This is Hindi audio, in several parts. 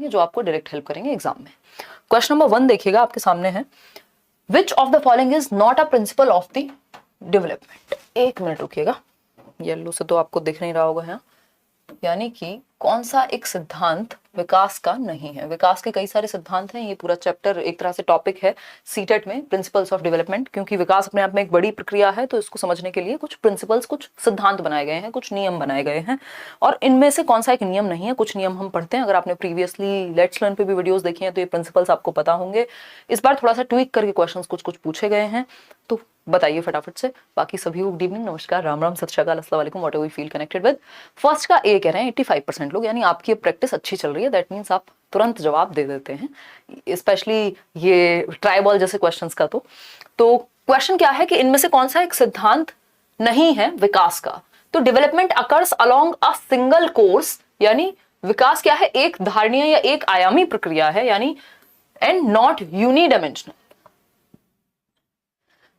करेंगे जो आपको डायरेक्ट हेल्प करेंगे एग्जाम में। क्वेश्चन नंबर 1 देखिएगा, आपके सामने है, which of the following is not a principle of the development. एक मिनट रुकिएगा, येलो से तो आपको दिख नहीं रहा होगा, है यानी कि कौन सा एक सिद्धांत विकास का नहीं है। विकास के कई सारे सिद्धांत हैं, ये पूरा चैप्टर एक तरह से टॉपिक है सीटेट में, प्रिंसिपल्स ऑफ डेवलपमेंट, क्योंकि विकास अपने आप में एक बड़ी प्रक्रिया है, तो इसको समझने के लिए कुछ प्रिंसिपल्स, कुछ सिद्धांत बनाए गए हैं, कुछ नियम बनाए गए हैं, और इनमें से कौन सा एक नियम नहीं है। कुछ नियम हम पढ़ते हैं, अगर आपने प्रीवियसली लेट्स लर्न पे भी वीडियोस देखी हैं तो ये प्रिंसिपल्स आपको पता होंगे। इस बार थोड़ा सा ट्वीक करके क्वेश्चंस कुछ कुछ पूछे गए हैं, तो बताइए फटाफट से। बाकी सभी को गुड इवनिंग, नमस्कार, राम राम, सत श्री अकाल, अस्सलाम वालेकुम, what ever you feel connected with. First का ए कह रहे हैं 85% लोग, यानी आपकी प्रैक्टिस अच्छी चल रही है, दैट मीन्स आप तुरंत जवाब दे देते हैं, स्पेशली ये ट्राई बॉल जैसे क्वेश्चंस का। तो क्वेश्चन क्या है कि इनमें से कौन सा एक सिद्धांत नहीं है विकास का। तो development occurs along a single course, यानी विकास क्या है, एक धारणीय या एक आयामी प्रक्रिया है, यानी एंड नॉट यूनिडायमेंशनल।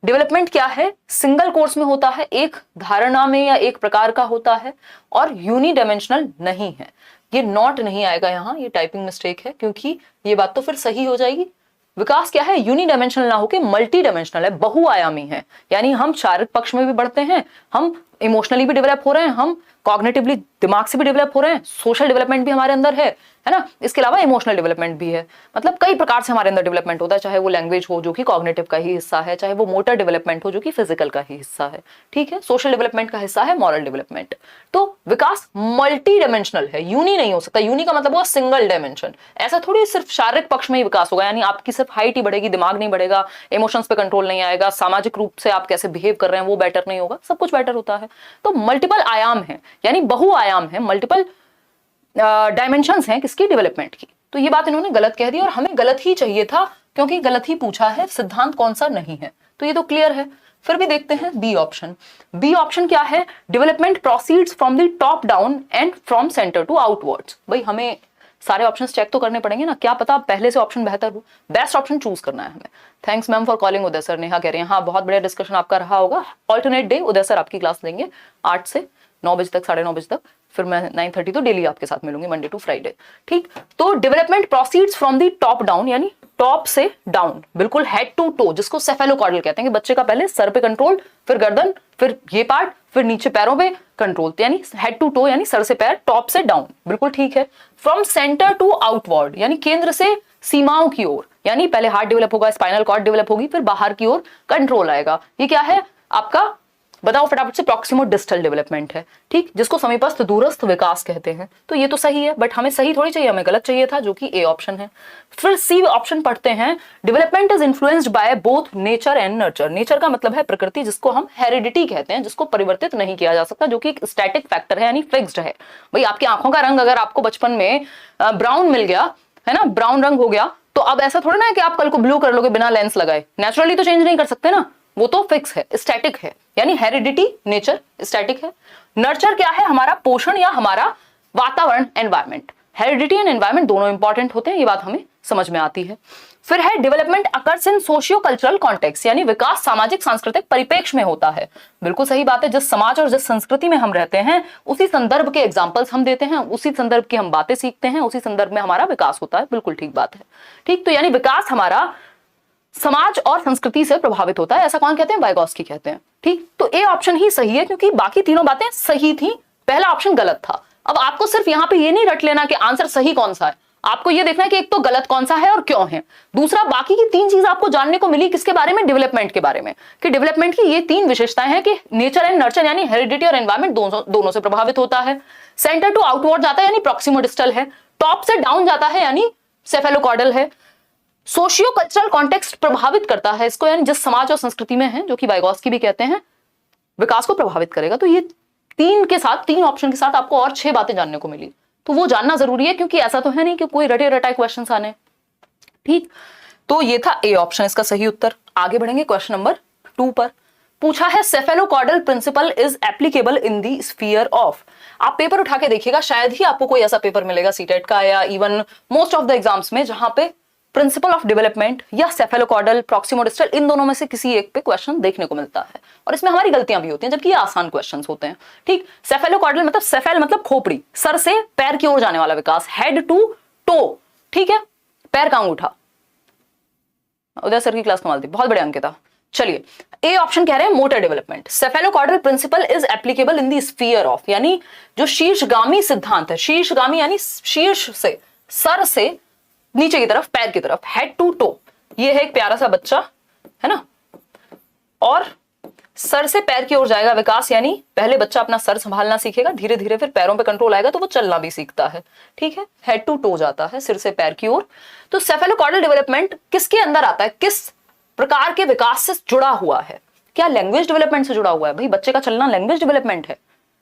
डेवलपमेंट क्या है, सिंगल कोर्स में होता है, एक धारणा में या एक प्रकार का होता है, और यूनिडायमेंशनल नहीं है। ये नॉट नहीं आएगा यहाँ, ये टाइपिंग मिस्टेक है, क्योंकि ये बात तो फिर सही हो जाएगी। विकास क्या है, यूनिडायमेंशनल ना होके मल्टी डायमेंशनल है, बहुआयामी है, यानी हम शारीरिक पक्ष में भी बढ़ते हैं, हम इमोशनली भी डेवलप हो रहे हैं, हम कॉग्निटिवली दिमाग से भी डेवलप हो रहे हैं, सोशल डेवलपमेंट भी हमारे अंदर है ना, इसके अलावा इमोशनल डेवलपमेंट भी है। मतलब कई प्रकार से हमारे अंदर डेवलपमेंट होता है, चाहे वो लैंग्वेज हो जो कि कॉग्निटिव का ही हिस्सा है, चाहे वो मोटर डेवलपमेंट हो जो कि फिजिकल का ही हिस्सा है, ठीक है, सोशल डेवलपमेंट का हिस्सा है मॉरल डेवलपमेंट। तो विकास मल्टी डायमेंशनल है, यूनी नहीं हो सकता। यूनी का मतलब हुआ सिंगल डायमेंशन, ऐसा थोड़ी सिर्फ शारीरिक पक्ष में ही विकास होगा, यानी आपकी सिर्फ हाइट ही बढ़ेगी, दिमाग नहीं बढ़ेगा, इमोशंस पे कंट्रोल नहीं आएगा, सामाजिक रूप से आप कैसे बिहेव कर रहे हैं वो बेटर नहीं होगा, सब कुछ बेटर होता है। तो मल्टीपल आयाम है, यानी बहुआयाम है, मल्टीपल डायमेंशंस हैं किसकी, डेवलपमेंट की। तो ये बात इन्होंने गलत कह दी, और हमें गलत ही चाहिए था, क्योंकि गलत ही पूछा है, सिद्धांत कौन सा नहीं है, तो ये तो क्लियर है। फिर भी देखते हैं बी ऑप्शन। बी ऑप्शन क्या है, development proceeds from the top down and from centre to outwards. भाई हमें सारे ऑप्शंस चेक तो करने पड़ेंगे ना, क्या पता पहले से ऑप्शन बेहतर हो, बेस्ट ऑप्शन चूज करना है हमें। Thanks ma'am for calling, Uday sir, Neha कह रहे हैं हाँ बहुत बढ़िया डिस्कशन आपका रहा होगा। ऑल्टरनेट डे उदय सर आपकी क्लास लेंगे 8 से 9 बजे तक, 9:30 बजे तक, फिर मैं 9:30 तो डेली आपके साथ मिलूंगी, मंडे टू फ्राइडे, ठीक। तो development proceeds from the top down, यानी टॉप से डाउन, बिल्कुल हेड टू टो, जिसको सेफेलोकॉर्डल कहते हैं, कि बच्चे का पहले सर पे कंट्रोल, फिर गर्दन, फिर ये पार्ट, फिर नीचे पैरों पे कंट्रोल, यानी हेड टू टो, यानी सर से पैर, टॉप से डाउन, बिल्कुल ठीक है। फ्रॉम सेंटर टू आउटवर्ड, यानी केंद्र से सीमाओं की ओर, यानी पहले हार्ट डेवलप होगा, स्पाइनल कॉर्ड डेवलप होगी, फिर बाहर की ओर कंट्रोल आएगा। ये क्या है आपका, बताओ फटाफट से, प्रॉक्सिमो डिस्टल डेवलपमेंट है, ठीक, जिसको समीपस्थ दूरस्थ विकास कहते हैं। तो ये तो सही है, बट हमें सही थोड़ी चाहिए, हमें गलत चाहिए था, जो कि ए ऑप्शन है। फिर सी ऑप्शन पढ़ते हैं, development is influenced by both nature and nurture. Nature का मतलब है प्रकृति, जिसको हम हेरिडिटी कहते हैं, जिसको परिवर्तित नहीं किया जा सकता, जो कि एक स्टैटिक फैक्टर है, यानी फिक्स्ड है। भाई आपकी आंखों का रंग अगर आपको बचपन में ब्राउन मिल गया है ना, ब्राउन रंग हो गया, तो अब ऐसा थोड़ा ना है कि आप कल को ब्लू कर लोगे बिना लेंस लगाए, नेचुरली तो चेंज नहीं कर सकते ना, वो तो फिक्स है, स्टैटिक है, यानी हेरिडिटी, नेचर स्टैटिक है। नर्चर क्या है, हमारा पोषण या हमारा वातावरण, एनवायरमेंट। हेरिडिटी एंड एनवायरमेंट दोनों इंपॉर्टेंट होते हैं, ये बात हमें समझ में आती है। फिर है development occurs in socio cultural context, यानी विकास सामाजिक सांस्कृतिक परिप्रेक्ष्य में होता है। बिल्कुल सही बात है, जिस समाज और जिस संस्कृति में हम रहते हैं उसी संदर्भ के एग्जाम्पल्स हम देते हैं, उसी संदर्भ की हम बातें सीखते हैं, उसी संदर्भ में हमारा विकास होता है, बिल्कुल ठीक बात है, ठीक। तो यानी विकास हमारा समाज और संस्कृति से प्रभावित होता है, ऐसा कौन कहते हैं, वाइगॉस्की कहते हैं, ठीक। तो ए ऑप्शन ही सही है, क्योंकि बाकी तीनों बातें सही थी, पहला ऑप्शन गलत था। अब आपको सिर्फ यहां पे ये नहीं रट लेना कि आंसर सही कौन सा है, आपको ये देखना है कि एक तो गलत कौन सा है और क्यों है, दूसरा बाकी की 3 चीज आपको जानने को मिली किसके बारे में, डेवलपमेंट के बारे में, कि डेवलपमेंट की ये 3 विशेषताएं हैं कि नेचर एंड नर्चर, यानी हेरिडिटी और एनवायरमेंट दोनों से प्रभावित होता है। सेंटर टू आउटवर्ड जाता है, यानी प्रॉक्सिमो डिस्टल है। टॉप से डाउन जाता है, यानी सेफेलोकॉर्डल है। सोशियो कल्चरल कॉन्टेक्स्ट प्रभावित करता है इसको, यानी जिस समाज और संस्कृति में है, जो कि वाइगॉस्की भी कहते हैं, विकास को प्रभावित करेगा। तो ये 3 ऑप्शन के साथ आपको और 6 बातें जानने को मिली, तो वो जानना जरूरी है, क्योंकि ऐसा तो है नहीं कि कोई रटे रटाए क्वेश्चंस आने, ठीक। तो ये था ए ऑप्शन इसका सही उत्तर। आगे बढ़ेंगे क्वेश्चन नंबर 2 पर। पूछा है cephalocaudal principle is applicable in the sphere of. आप पेपर उठा के देखिएगा, शायद ही आपको कोई ऐसा पेपर मिलेगा सीटेट का या even most of the exams में जहां पे प्रिंसिपल ऑफ डेवलपमेंट या सेफेलोकॉर्डल, प्रॉक्सिमो डिस्टल, इन दोनों में से किसी एक पे क्वेश्चन देखने को मिलता है, और इसमें हमारी गलतियां भी होती हैं, जबकि ये आसान क्वेश्चंस होते हैं, ठीक। सेफेलोकॉर्डल मतलब सेफेल मतलब खोपड़ी, सर से पैर की ओर जाने वाला विकास, हेड टू टो ठीक है, पैर का अंगूठा। उदय सर की क्लास कमाल थी, बहुत बढ़िया अंकिता। चलिए, ए ऑप्शन कह रहे हैं motor development. Cephalocaudal principle is applicable in the sphere of, यानी जो शीर्षगामी सिद्धांत है, शीर्षगामी यानी शीर्ष से, सर से नीचे की तरफ, पैर की तरफ, हेड टू टो। ये है एक प्यारा सा बच्चा, है ना, और सर से पैर की ओर जाएगा विकास, यानी पहले बच्चा अपना सर संभालना सीखेगा, धीरे धीरे फिर पैरों पे कंट्रोल आएगा तो वो चलना भी सीखता है। ठीक है, हेड टू टो जाता है, सिर से पैर की ओर। तो सेफेलोकॉर्डल डेवलपमेंट किसके अंदर आता है, किस प्रकार के विकास से जुड़ा हुआ है? क्या लैंग्वेज डेवलपमेंट से जुड़ा हुआ है? भाई बच्चे का चलना लैंग्वेज डेवलपमेंट है।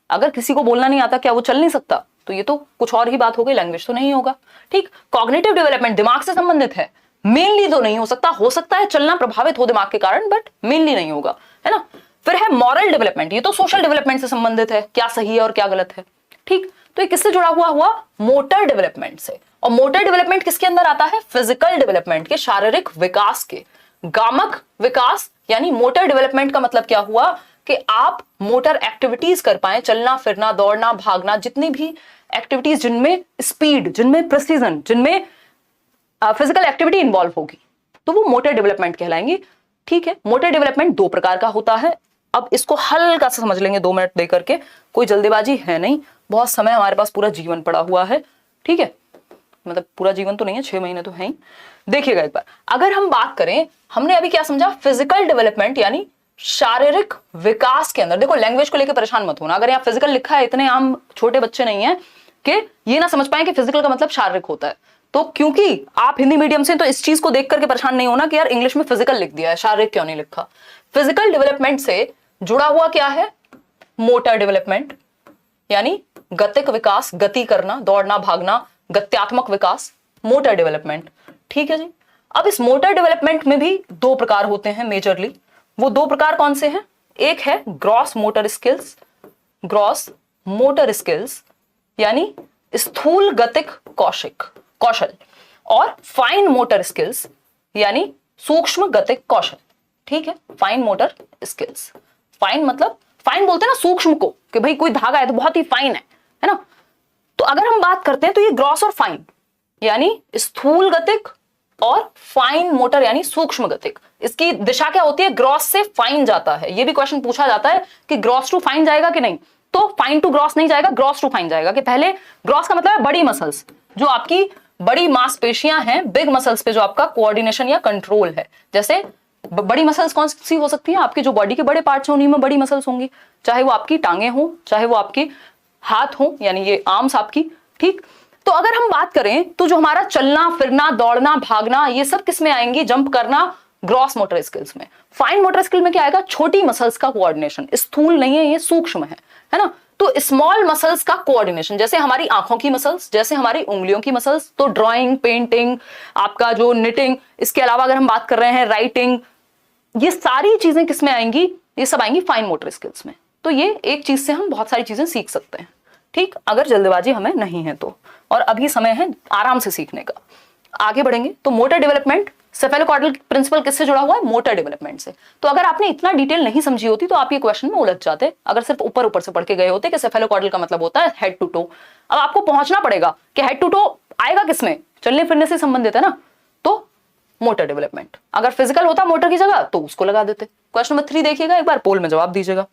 अगर किसी को बोलना नहीं आता, क्या वो चल नहीं सकता? तो ये तो कुछ और ही बात हो गई, लैंग्वेज तो नहीं होगा। ठीक, कॉग्निटिव डेवलपमेंट दिमाग से संबंधित है, मेनली तो नहीं हो सकता है चलना प्रभावित हो दिमाग के कारण, बट मेनली नहीं होगा, है ना। फिर है मॉरल डेवलपमेंट, ये तो सोशल डेवलपमेंट से संबंधित है, क्या सही है और क्या गलत है। ठीक, तो ये किससे जुड़ा हुआ मोटर डेवलपमेंट से। और मोटर डेवलपमेंट किसके अंदर आता है? फिजिकल डेवलपमेंट के, शारीरिक विकास के। गामक विकास यानी मोटर डेवलपमेंट का मतलब क्या हुआ कि आप मोटर एक्टिविटीज कर पाए, चलना फिरना, दौड़ना, भागना, जितनी भी एक्टिविटीज जिनमें स्पीड, जिनमें प्रिसीजन, जिनमें फिजिकल एक्टिविटी इंवॉल्व होगी, तो वो मोटर डेवलपमेंट कहलाएंगे। ठीक है, मोटर डेवलपमेंट दो प्रकार का होता है। अब इसको हल्का सा समझ लेंगे 2 मिनट देकर के, कोई जल्दीबाजी है नहीं, बहुत समय हमारे पास, पूरा जीवन पड़ा हुआ है। ठीक है, मतलब पूरा जीवन तो नहीं है, 6 महीने तो है ही। देखिएगा एक बार, अगर हम बात करें, हमने अभी क्या समझा, फिजिकल डेवलपमेंट यानी शारीरिक विकास के अंदर। देखो, लैंग्वेज को लेकर परेशान मत होना, अगर यहाँ फिजिकल लिखा है, इतने आम छोटे बच्चे नहीं है कि ये ना समझ पाए कि फिजिकल का मतलब शारीरिक होता है। तो क्योंकि आप हिंदी मीडियम से, तो इस चीज को देख करके परेशान नहीं होना कि यार इंग्लिश में फिजिकल लिख दिया है, शारीरिक क्यों नहीं लिखा। फिजिकल डेवलपमेंट से जुड़ा हुआ क्या है? मोटर डेवलपमेंट, यानी गतिक विकास, गति करना, दौड़ना, भागना, गत्यात्मक विकास, मोटर डेवलपमेंट। ठीक है जी। अब इस मोटर डेवलपमेंट में भी 2 प्रकार होते हैं मेजरली। वो 2 प्रकार कौन से हैं? एक है gross motor skills, gross motor skills यानी स्थूल गतिक कौशल, और फाइन मोटर स्किल्स यानी सूक्ष्म गतिक कौशल। ठीक है, फाइन मोटर स्किल्स, फाइन मतलब, फाइन बोलते हैं ना सूक्ष्म को, कि भाई कोई धागा है तो बहुत ही फाइन है ना। तो अगर हम बात करते हैं तो ये ग्रॉस और फाइन यानी स्थूल गतिक, और फाइन मोटर यानी सूक्ष्म गतिक। इसकी दिशा क्या होती है? ग्रॉस से फाइन जाता है। ये भी क्वेश्चन पूछा जाता है कि ग्रॉस टू फाइन जाएगा कि नहीं, तो फाइन टू ग्रॉस नहीं जाएगा, ग्रॉस टू फाइन जाएगा। कि पहले ग्रॉस का मतलब है बड़ी मसल्स, जो आपकी बड़ी मांसपेशियां हैं, बिग मसल्स पे जो आपका कोऑर्डिनेशन या कंट्रोल है। जैसे बड़ी मसल्स कौन सी हो सकती है? आपके जो बॉडी के बड़े पार्ट्स हैं उन्हीं में बड़ी मसल्स होंगी, चाहे वो आपकी टांगे हो, चाहे वो आपके हाथ हो, यानी ये आर्म्स आपकी। ठीक, तो अगर हम बात करें तो जो हमारा चलना फिरना, दौड़ना, भागना, ये सब किस में आएंगे? जंप करना, ग्रॉस मोटर स्किल्स में। फाइन मोटर स्किल में क्या आएगा? छोटी मसल्स का कोऑर्डिनेशन, स्थूल नहीं है, ये सूक्ष्म है ना। तो स्मॉल मसल्स का कोऑर्डिनेशन, जैसे हमारी आंखों की मसल्स, जैसे हमारी उंगलियों की मसल्स। तो ड्राइंग, पेंटिंग, आपका जो निटिंग, इसके अलावा अगर हम बात कर रहे हैं राइटिंग, ये सारी चीजें किस में आएंगी? ये सब आएंगी फाइन मोटर स्किल्स में। तो ये एक चीज से हम बहुत सारी चीजें सीख सकते हैं। ठीक, अगर जल्दबाजी हमें नहीं है तो, और अभी समय है आराम से सीखने का। आगे बढ़ेंगे तो मोटर डेवलपमेंट, सेफेलोकॉर्डल प्रिंसिपल किससे जुड़ा हुआ है? मोटर डेवलपमेंट से। तो अगर आपने इतना डिटेल नहीं समझी होती तो आप ये क्वेश्चन में उलझ जाते, अगर सिर्फ ऊपर ऊपर से पढ़ के गए होते कि सेफेलोकॉर्डल का मतलब होता है हेड टू टो। अब आपको पहुंचना पड़ेगा कि हेड टू टो आएगा किसमें? चलने फिरने से संबंधित है ना, तो मोटर डेवलपमेंट। अगर फिजिकल होता मोटर की जगह तो उसको लगा देते। क्वेश्चन नंबर 3 देखिएगा एक बार, पोल में जवाब दीजिएगा।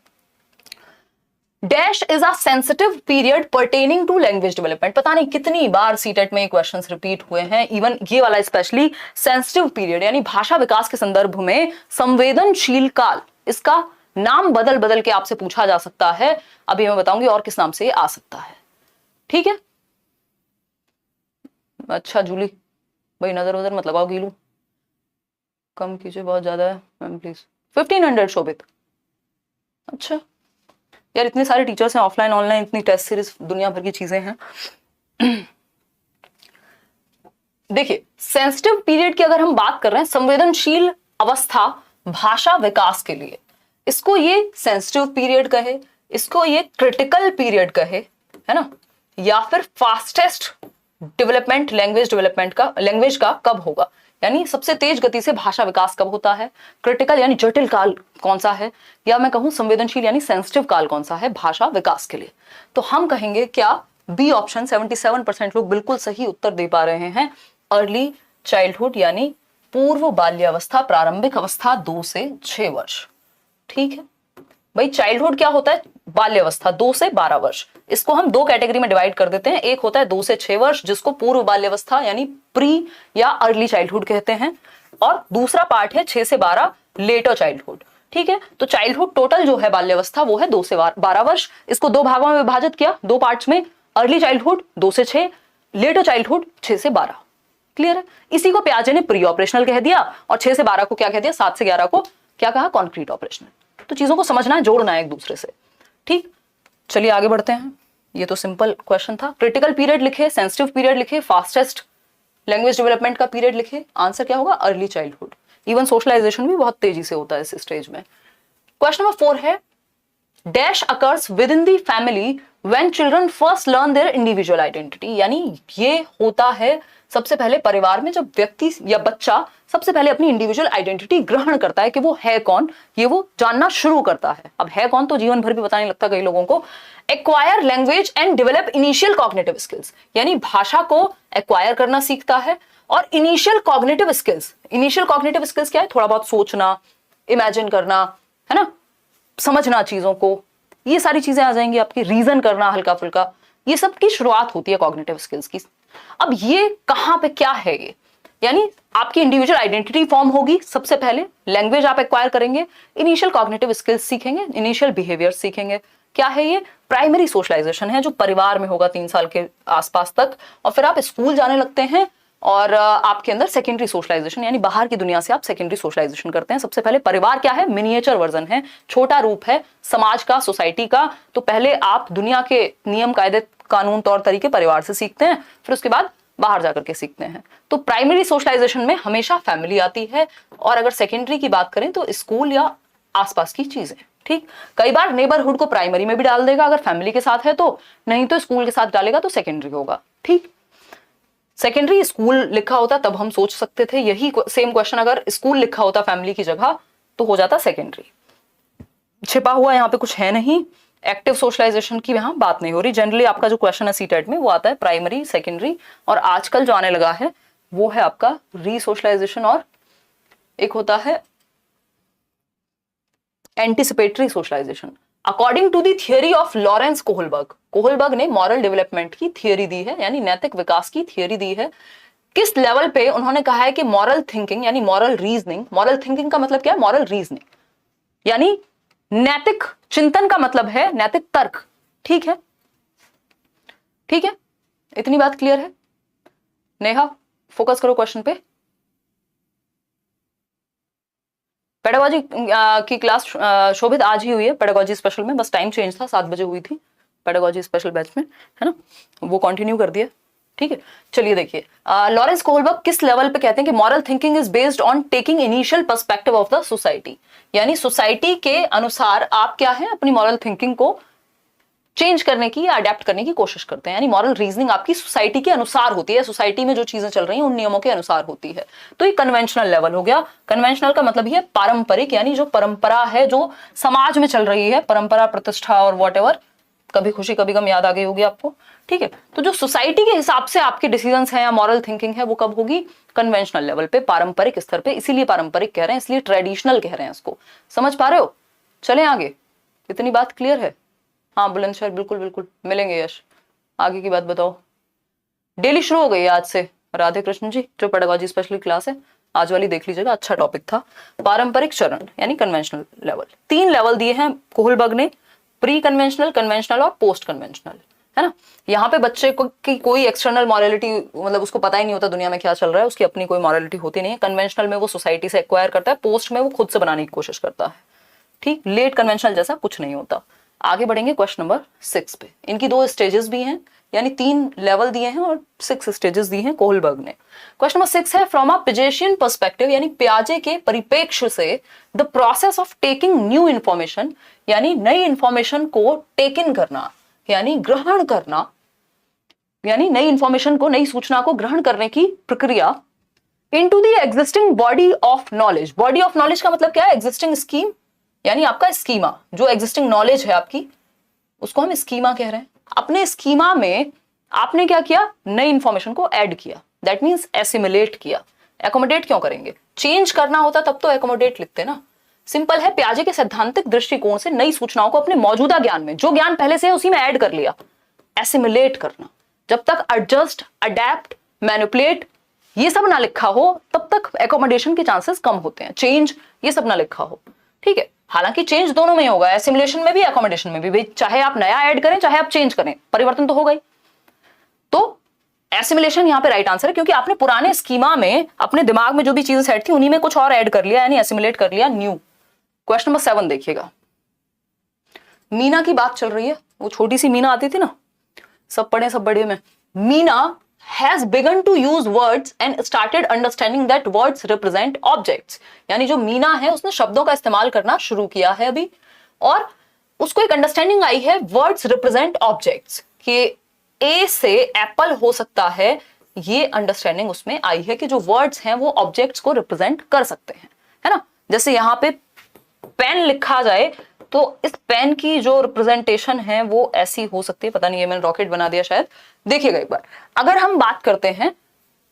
Dash is a sensitive period pertaining to language development. पता नहीं कितनी बार सीटेट में क्वेश्चंस रिपीट हुए हैं, इवन ये वाला स्पेशली। सेंसिटिव पीरियड यानी भाषा विकास के संदर्भ में संवेदनशील काल, इसका नाम बदल बदल के आपसे पूछा जा सकता है। अभी मैं बताऊंगी और किस नाम से आ सकता है। ठीक है, अच्छा जूली भाई नजर उधर मत लगाओ, गीलू कम कीजिए, बहुत ज्यादा है मैम प्लीज। 1500 शोभित। अच्छा यार, इतने सारे टीचर्स हैं, ऑफलाइन ऑनलाइन, इतनी टेस्ट सीरीज, दुनिया भर की चीजें हैं। देखिए, सेंसिटिव पीरियड की अगर हम बात कर रहे हैं, संवेदनशील अवस्था भाषा विकास के लिए, इसको ये सेंसिटिव पीरियड कहे, इसको ये क्रिटिकल पीरियड कहे, है ना, या फिर फास्टेस्ट डेवलपमेंट लैंग्वेज का कब होगा, यानी सबसे तेज गति से भाषा विकास कब होता है, क्रिटिकल यानी जटिल काल कौन सा है, या मैं कहूं संवेदनशील यानी सेंसिटिव काल कौन सा है भाषा विकास के लिए। तो हम कहेंगे क्या? B option. 77% लोग बिल्कुल सही उत्तर दे पा रहे हैं। अर्ली चाइल्डहुड यानी पूर्व बाल्यावस्था, प्रारंभिक अवस्था 2 से 6 वर्ष। ठीक है भाई, चाइल्डहुड क्या होता है? बाल्यावस्था 2 से 12 वर्ष। इसको हम दो कैटेगरी में डिवाइड कर देते हैं। एक होता है 2 से 6 वर्ष जिसको पूर्व बाल्यावस्था यानी प्री या अर्ली चाइल्डहुड कहते हैं, और दूसरा पार्ट है 6 से 12 लेटर चाइल्डहुड। ठीक है, तो चाइल्डहुड टोटल जो है बाल्यावस्था वो है 2 से 12 वर्ष। इसको दो भागों में विभाजित किया, दो पार्ट्स में, अर्ली चाइल्डहुड 2 से 6, लेटर चाइल्डहुड 6 से 12। क्लियर है? इसी को प्याजे ने प्री ऑपरेशनल कह दिया और 6 से 12 को क्या कह दिया? 7 से 11 को क्या कहा? Concrete operational. तो चीजों को समझना है, जोड़ना है एक दूसरे से। ठीक, चलिए आगे बढ़ते हैं। ये तो सिंपल क्वेश्चन था। क्रिटिकल पीरियड लिखे, सेंसिटिव पीरियड लिखे, फास्टेस्ट लैंग्वेज डेवलपमेंट का पीरियड लिखे। आंसर क्या होगा? Early childhood. इवन सोशलाइजेशन भी बहुत तेजी से होता है इस स्टेज में। क्वेश्चन नंबर 4 है, dash occurs with in the family when children first learn their individual identity. यानी ये होता है सबसे पहले परिवार में जब व्यक्ति या बच्चा सबसे पहले अपनी इंडिविजुअल आइडेंटिटी ग्रहण करता है कि वो है कौन, ये वो जानना शुरू करता है। अब है कौन तो जीवन भर भी पता नहीं लगता कई लोगों को। Acquire language and develop initial cognitive skills, यानी भाषा को एक्वायर करना सीखता है। और initial cognitive skills, initial cognitive skills क्या है? थोड़ा बहुत सोचना, इमेजिन करना, है ना, समझना चीजों को, ये सारी चीजें आ जाएंगी आपकी। रीजन करना हल्का फुल्का, ये सब की शुरुआत होती है कॉग्निटिव स्किल्स की। अब ये कहां पे क्या है? ये यानी आपकी इंडिविजुअल आइडेंटिटी फॉर्म होगी सबसे पहले, लैंग्वेज आप एक्वायर करेंगे, इनिशियल कॉग्निटिव स्किल्स सीखेंगे, इनिशियल बिहेवियर सीखेंगे। क्या है ये? प्राइमरी सोशलाइजेशन है जो परिवार में होगा 3 साल के आसपास तक, और फिर आप स्कूल जाने लगते हैं और आपके अंदर सेकेंडरी सोशलाइजेशन यानी बाहर की दुनिया से आप सेकेंडरी सोशलाइजेशन करते हैं। सबसे पहले परिवार क्या है? मिनिएचर वर्जन है, छोटा रूप है समाज का, सोसाइटी का। तो पहले आप दुनिया के नियम कायदे कानून तौर तरीके परिवार से सीखते हैं, फिर उसके बाद बाहर जाकर के सीखते हैं। तो प्राइमरी सोशलाइजेशन में हमेशा फैमिली आती है, और अगर सेकेंडरी की बात करें तो स्कूल या आसपास की चीजें। ठीक, कई बार नेबरहुड को प्राइमरी में भी डाल देगा अगर फैमिली के साथ है तो, नहीं तो स्कूल के साथ डालेगा तो सेकेंडरी होगा। ठीक, सेकेंडरी स्कूल लिखा होता तब हम सोच सकते थे यही सेम क्वेश्चन अगर स्कूल लिखा होता फैमिली की जगह तो हो जाता सेकेंडरी। छिपा हुआ यहाँ पे कुछ है नहीं, एक्टिव सोशलाइजेशन की यहाँ बात नहीं हो रही। जनरली आपका जो क्वेश्चन है सीटेट में वो आता है प्राइमरी, सेकेंडरी, और आजकल जो आने लगा है वो है आपका रीसोशलाइजेशन, और एक होता है anticipatory socialisation. According to the theory of Lawrence Kohlberg, Kohlberg ने मॉरल डेवलपमेंट की थियरी दी है, यानी नैतिक विकास की थियरी दी है। किस लेवल पे उन्होंने कहा है कि मॉरल थिंकिंग यानी मॉरल रीजनिंग, मॉरल थिंकिंग का मतलब क्या है? मॉरल रीजनिंग यानी नैतिक चिंतन का मतलब है नैतिक तर्क। ठीक है, ठीक है, इतनी बात क्लियर है? नेहा फोकस करो क्वेश्चन पे। पेडागोजी की क्लास शोभित आज ही हुई है पेडागोजी स्पेशल में, बस टाइम चेंज था, 7 बजे हुई थी पेडागोजी स्पेशल बैच में, है ना, वो कंटिन्यू कर दिया। ठीक है, चलिए देखिए, लॉरेंस कोहलबर्ग किस लेवल पे कहते हैं कि moral thinking is based on taking initial perspective of the society, यानी सोसाइटी के अनुसार आप क्या है अपनी मॉरल थिंकिंग को चेंज करने की या अडेप्ट करने की कोशिश करते हैं। यानी मॉरल रीजनिंग आपकी सोसाइटी के अनुसार होती है, सोसाइटी में जो चीजें चल रही हैं उन नियमों के अनुसार होती है। तो ये कन्वेंशनल लेवल हो गया। कन्वेंशनल का मतलब ये पारंपरिक, यानी जो परंपरा है जो समाज में चल रही है, परंपरा, प्रतिष्ठा और वॉटएवर, कभी खुशी कभी गम याद आ गई होगी आपको। ठीक है, तो जो सोसाइटी के हिसाब से आपके डिसीजंस हैं या मॉरल थिंकिंग है वो कब होगी? कन्वेंशनल लेवल पे, पारंपरिक स्तर पे। इसीलिए पारंपरिक कह रहे हैं, इसलिए ट्रेडिशनल कह रहे हैं इसको। समझ पा रहे हो? चलें आगे, इतनी बात क्लियर है? हाँ बुलंदशहर, बिल्कुल बिल्कुल मिलेंगे यश। आगे की बात बताओ। डेली शुरू हो गई है आज से, राधे कृष्ण जी। जो पेडागोजी स्पेशल क्लास है आज वाली देख लीजिएगा, अच्छा टॉपिक था। पारंपरिक चरण यानी कन्वेंशनल लेवल, 3 लेवल दिए हैं कोहलबर्ग ने, प्री कन्वेंशनल, कन्वेंशनल और पोस्ट कन्वेंशनल, है ना। यहाँ पे बच्चे को की कोई एक्सटर्नल मॉरलिटी, मतलब उसको पता ही नहीं होता दुनिया में क्या चल रहा है, उसकी अपनी कोई मॉरलिटी होती नहीं है। कन्वेंशनल में वो सोसाइटी से एक्वायर करता है, पोस्ट में वो खुद से बनाने की कोशिश करता है। ठीक, लेट कन्वेंशनल जैसा कुछ नहीं होता। आगे बढ़ेंगे क्वेश्चन नंबर 6 पे। इनकी 2 स्टेजेस भी हैं, यानी 3 लेवल दिए हैं और 6 स्टेजेस दिए हैं कोहलबर्ग ने। क्वेश्चन नंबर 6 है, फ्रॉम अ पिजेशियन पर्सपेक्टिव, यानी प्याजे के परिप्रेक्ष्य से, the process of taking new information, यानी नई इंफॉर्मेशन को टेक इन करना, यानी ग्रहण करना, यानी नई इंफॉर्मेशन को, नई सूचना को ग्रहण करने की प्रक्रिया, into the existing body of knowledge. Body of knowledge का मतलब क्या है? एग्जिस्टिंग स्कीम, यानी आपका स्कीमा, जो एग्जिस्टिंग नॉलेज है आपकी उसको हम स्कीमा कह रहे हैं। अपने स्कीमा में आपने क्या किया? नई इंफॉर्मेशन को ऐड किया। दैट मीन्स एसिमिलेट किया। एकोमोडेट क्यों करेंगे, चेंज करना होता तब तो एकोमोडेट लिखते ना। सिंपल है, पियाजे के सैद्धांतिक दृष्टिकोण से नई सूचनाओं को अपने मौजूदा ज्ञान में, जो ज्ञान पहले से है उसी में ऐड कर लिया। एसिमिलेट करना, जब तक एडजस्ट, अडेप्ट, मैनिपुलेट ये सब ना लिखा हो तब तक एकोमोडेशन के चांसेस कम होते हैं। चेंज ये सब ना लिखा हो, ठीक है। हालांकि चेंज दोनों में होगा, एसिमिलेशन में भी एकोमोडेशन में भी, चाहे आप नया ऐड करें चाहे आप चेंज करें, परिवर्तन तो होगा ही। तो एसिमिलेशन यहां पे राइट आंसर है, क्योंकि आपने पुराने स्कीमा में अपने दिमाग में जो भी चीजें सेट थी उन्हीं में कुछ और ऐड कर लिया, यानी एसिमिलेट कर लिया न्यू। क्वेश्चन नंबर 7 देखिएगा। मीना की बात चल रही है, वो छोटी सी मीना आती थी ना, सब पढ़े सब बड़े में। Meena has begun to use words and started understanding that words represent objects। यानी जो मीना है उसने शब्दों का इस्तेमाल करना शुरू किया है अभी, और उसको एक अंडरस्टैंडिंग आई है words represent objects, कि ए से एप्पल हो सकता है, ये अंडरस्टैंडिंग उसमें आई है कि जो वर्ड्स हैं वो ऑब्जेक्ट्स को रिप्रेजेंट कर सकते हैं, है ना। जैसे यहां पे पेन लिखा जाए तो इस पेन की जो रिप्रेजेंटेशन है वो ऐसी हो सकती है, पता नहीं, ये मैंने रॉकेट बना दिया शायद, देखिएगा एक बार। अगर हम बात करते हैं,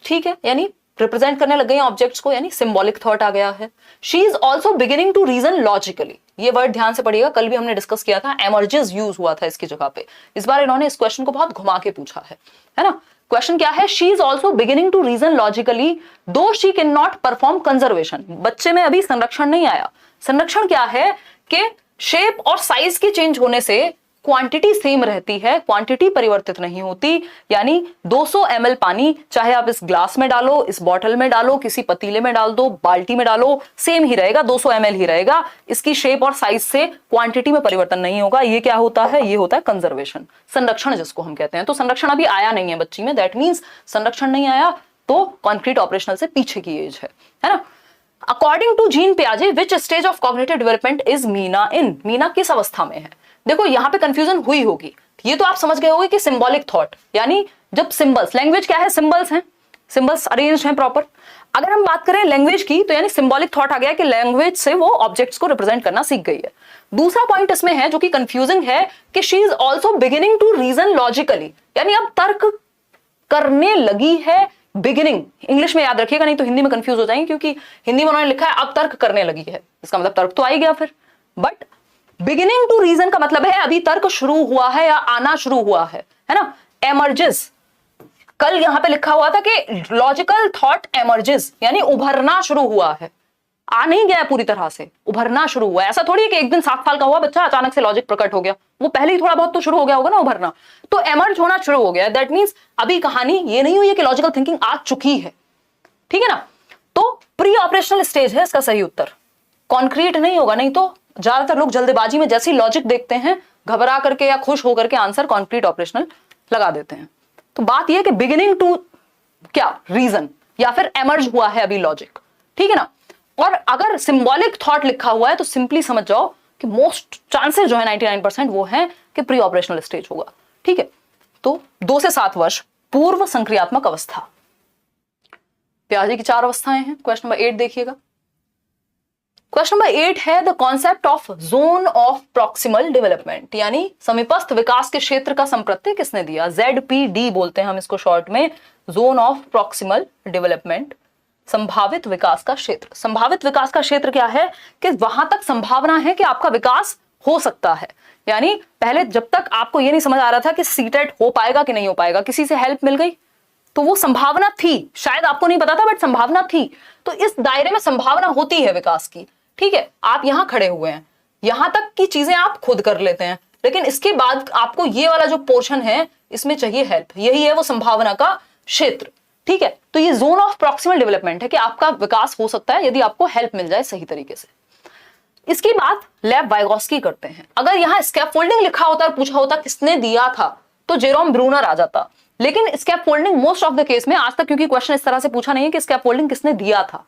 ठीक है, यानी रिप्रेजेंट करने लग गए हैं ऑब्जेक्ट्स को, यानी सिंबॉलिक थॉट आ गया है। She is also beginning to reason logically, ये वर्ड ध्यान से पढ़िएगा, कल भी हमने डिस्कस किया था, एमर्जेस यूज हुआ था इसकी जगह पे। इस बार इन्होंने इस क्वेश्चन को बहुत घुमा के पूछा है ना। क्वेश्चन क्या है, she is also beginning to reason logically though she can not perform conservation. बच्चे में अभी संरक्षण नहीं आया। संरक्षण क्या है कि शेप और साइज के चेंज होने से क्वांटिटी सेम रहती है, क्वांटिटी परिवर्तित नहीं होती। यानी 200 ml पानी चाहे आप इस ग्लास में डालो, इस बॉटल में डालो, किसी पतीले में डाल दो, बाल्टी में डालो, सेम ही रहेगा, 200 ml ही रहेगा। इसकी शेप और साइज से क्वांटिटी में परिवर्तन नहीं होगा। ये क्या होता है, ये होता है कंजर्वेशन, संरक्षण जिसको हम कहते हैं। तो संरक्षण अभी आया नहीं है बच्ची में, दैट मीन्स संरक्षण नहीं आया तो कॉन्क्रीट ऑपरेशनल से पीछे की एज है ना। अकॉर्डिंग टू जीन पियाजे which stage of cognitive development is Meena in, Meena किस अवस्था में है। देखो यहां पे कंफ्यूजन हुई होगी, ये तो आप समझ गए होंगे कि सिंबॉलिक थॉट, यानी जब सिंबल्स, लैंग्वेज क्या है, सिंबल्स हैं, सिंबल्स अरेंज हैं प्रॉपर। अगर हम बात करें लैंग्वेज की तो यानी सिंबॉलिक थॉट आ गया कि लैंग्वेज से वो ऑब्जेक्ट्स को रिप्रेजेंट करना सीख गई है। दूसरा पॉइंट इसमें है जो कि कंफ्यूजिंग है कि she is also beginning to reason logically, यानी अब तर्क करने लगी है। बिगिनिंग इंग्लिश में याद रखिएगा, नहीं तो हिंदी में कंफ्यूज हो जाएंगे, क्योंकि हिंदी में उन्होंने लिखा है अब तर्क करने लगी है, इसका मतलब तर्क तो आ ही गया फिर। बट बिगिनिंग टू रीजन का मतलब है अभी तर्क शुरू हुआ है या आना शुरू हुआ है ना। एमर्जेस, कल यहां पे लिखा हुआ था कि लॉजिकल थॉट एमर्जेस, यानी उभरना शुरू हुआ है, आ नहीं गया पूरी तरह से, उभरना शुरू हुआ है। ऐसा थोड़ी है कि एक दिन 7 साल का हुआ बच्चा अचानक से लॉजिक प्रकट हो गया, वो पहले ही थोड़ा बहुत तो शुरू हो गया होगा ना उभरना, तो एमर्ज होना शुरू हो गया। दैट मीन्स अभी कहानी ये नहीं हुई है कि लॉजिकल थिंकिंग आ चुकी है, ठीक है ना। तो प्री ऑपरेशनल स्टेज है इसका सही उत्तर, कॉन्क्रीट नहीं होगा। नहीं तो ज्यादातर लोग जल्दबाजी में जैसे ही लॉजिक देखते हैं घबरा करके या खुश होकर के आंसर कॉन्क्रीट ऑपरेशनल लगा देते हैं। तो बात यह कि बिगिनिंग टू क्या रीजन या फिर एमर्ज हुआ है अभी लॉजिक, ठीक है ना। और अगर सिंबॉलिक थॉट लिखा हुआ है तो सिंपली समझ जाओ कि मोस्ट चांसेस जो है 99% वो है कि प्री ऑपरेशनल स्टेज होगा, ठीक है। तो 2 से 7 वर्ष पूर्व संक्रियात्मक अवस्था। पियाजे की 4 अवस्थाएं हैं। क्वेश्चन नंबर 8 देखिएगा। क्वेश्चन नंबर 8 है the concept of zone of proximal development, यानी समीपस्थ विकास के क्षेत्र का संप्रत्यय किसने दिया। ZPD बोलते हैं हम इसको शॉर्ट में, जोन ऑफ प्रॉक्सिमल डेवलपमेंट, संभावित विकास का क्षेत्र। संभावित विकास का क्षेत्र क्या है कि वहां तक संभावना है कि आपका विकास हो सकता है। यानी पहले जब तक आपको यह नहीं समझ आ रहा था कि सीटेट हो पाएगा कि नहीं हो पाएगा, किसी से हेल्प मिल गई तो वो संभावना थी, शायद आपको नहीं पता था बट संभावना थी। तो इस दायरे में संभावना होती है विकास की, ठीक है। आप यहां खड़े हुए हैं, यहां तक की चीजें आप खुद कर लेते हैं, लेकिन इसके बाद आपको ये वाला जो पोर्शन है इसमें चाहिए हेल्प, यही है वो संभावना का क्षेत्र, ठीक है। तो ये जोन ऑफ प्रॉक्सिमल डेवलपमेंट है कि आपका विकास हो सकता है यदि आपको हेल्प मिल जाए सही तरीके से। इसकी बात लेव वाइगोस्की करते हैं। अगर यहां स्कैफोल्डिंग लिखा होता और पूछा होता किसने दिया था तो जेरोम ब्रूनर आ जाता, लेकिन scaffolding most of the case में आज तक, क्योंकि क्वेश्चन इस तरह से पूछा नहीं है कि स्कैफोल्डिंग किसने दिया था,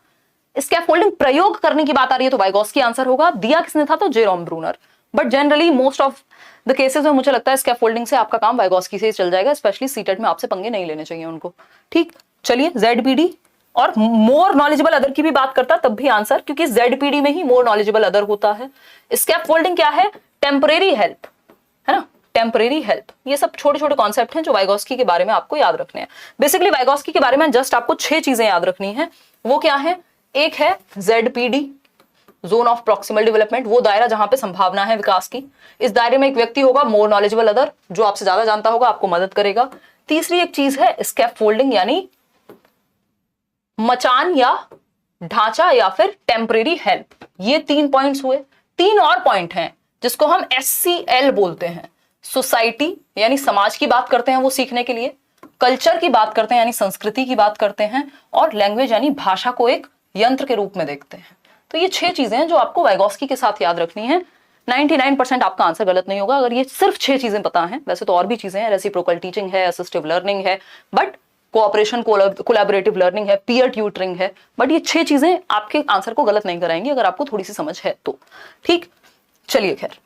स्कैफोल्डिंग प्रयोग करने की बात आ रही है तो वाइगोस्की आंसर होगा, दिया किसने था तो Jerome Bruner. But generally most of the cases में मुझे लगता है स्कैफोल्डिंग से आपका काम वाइगोस्की से ही चल जाएगा, स्पेशली सीटेट में आपसे पंगे नहीं लेने चाहिए उनको, ठीक। चलिए ZPD और मोर नॉलेजेबल अदर की भी बात करता तब भी आंसर, क्योंकि ZPD में ही मोर नॉलेजेबल अदर होता है। स्कैफोल्डिंग क्या है, टेम्परेरी हेल्प, है ना, टेम्परेरी हेल्प, ये सब छोटे छोटे कॉन्सेप्ट हैं जो वाइगोस्की के बारे में आपको याद रखने हैं। बेसिकली वाइगोस्की के बारे में जस्ट आपको 6 चीजें याद रखनी है। वो क्या है? एक है ZPD, zone of proximal development, वो दायरा जहां पे संभावना है विकास की। इस दायरे में एक व्यक्ति होगा, मोर नॉलेजेबल अदर, जो आपसे ज्यादा जानता होगा, आपको मदद करेगा। तीसरी एक चीज है स्कैफोल्डिंग, यानी मचान या ढांचा या फिर टेम्परेरी हेल्प। ये 3 पॉइंट्स हुए। 3 और पॉइंट हैं जिसको हम SCL बोलते हैं। सोसाइटी यानी समाज की बात करते हैं वो सीखने के लिए, कल्चर की बात करते हैं यानी संस्कृति की बात करते हैं, और लैंग्वेज यानी भाषा को एक यंत्र के रूप में देखते हैं। तो ये 6 चीजें हैं जो आपको वाइगोस्की के साथ याद रखनी है। 99% आपका आंसर गलत नहीं होगा अगर ये सिर्फ 6 चीजें पता हैं। वैसे तो और भी चीजें हैं, रेसिप्रोकल टीचिंग है, असिस्टिव लर्निंग है, बट कोऑपरेशन कोलैबोरेटिव लर्निंग है, पीयर ट्यूटरिंग है, बट ये 6 चीजें आपके आंसर को गलत नहीं कराएंगी अगर आपको थोड़ी सी समझ है तो। ठीक, चलिए खैर,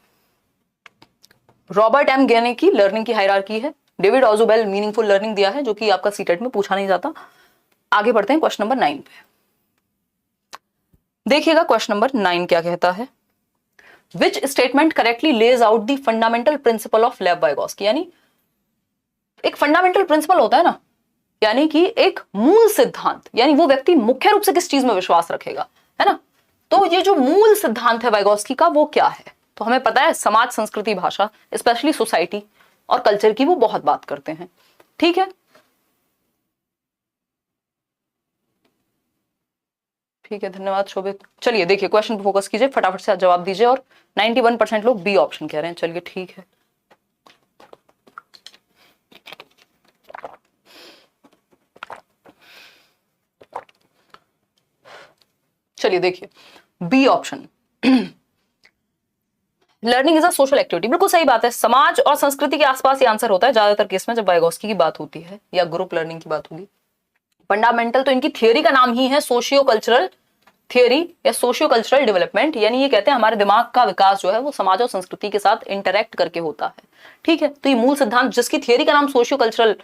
रॉबर्ट एम गेने की लर्निंग की हायरार्की है। डेविड ऑजुबेल मीनिंगफुल लर्निंग दिया है, जो कि आपका सीटेट में पूछा नहीं जाता। आगे बढ़ते हैं क्वेश्चन नंबर 9 पे। देखिएगा क्वेश्चन नंबर 9 क्या कहता है। Which statement correctly lays out the fundamental principle of Lev Vygotsky, यानी एक फंडामेंटल प्रिंसिपल होता है ना, यानी कि एक मूल सिद्धांत, यानी वो व्यक्ति मुख्य रूप से किस चीज में विश्वास रखेगा, है ना। तो ये जो मूल सिद्धांत है वाइगोस्की का वो क्या है? तो हमें पता है समाज, संस्कृति, भाषा, स्पेशली सोसाइटी और कल्चर की वो बहुत बात करते हैं। ठीक है, ठीक है, धन्यवाद शोभित। चलिए देखिए क्वेश्चन पे फोकस कीजिए, फटाफट से जवाब दीजिए। और 91% लोग बी ऑप्शन कह रहे हैं। चलिए ठीक है, चलिए देखिए B option, learning is a social activity. बिल्कुल सही बात है, समाज और संस्कृति के आसपास ये आंसर होता है ज्यादातर केस में जब वाइगोस्की की बात होती है या ग्रुप लर्निंग की बात होगी। फंडामेंटल तो इनकी थियोरी का नाम ही है सोशियो कल्चरल थियोरी या सोशियो कल्चरल डेवलपमेंट, यानी ये कहते हैं हमारे दिमाग का विकास जो है वो समाज और संस्कृति के साथ इंटरेक्ट करके होता है। ठीक है, तो ये मूल सिद्धांत जिसकी थियोरी का नाम सोशियो कल्चरल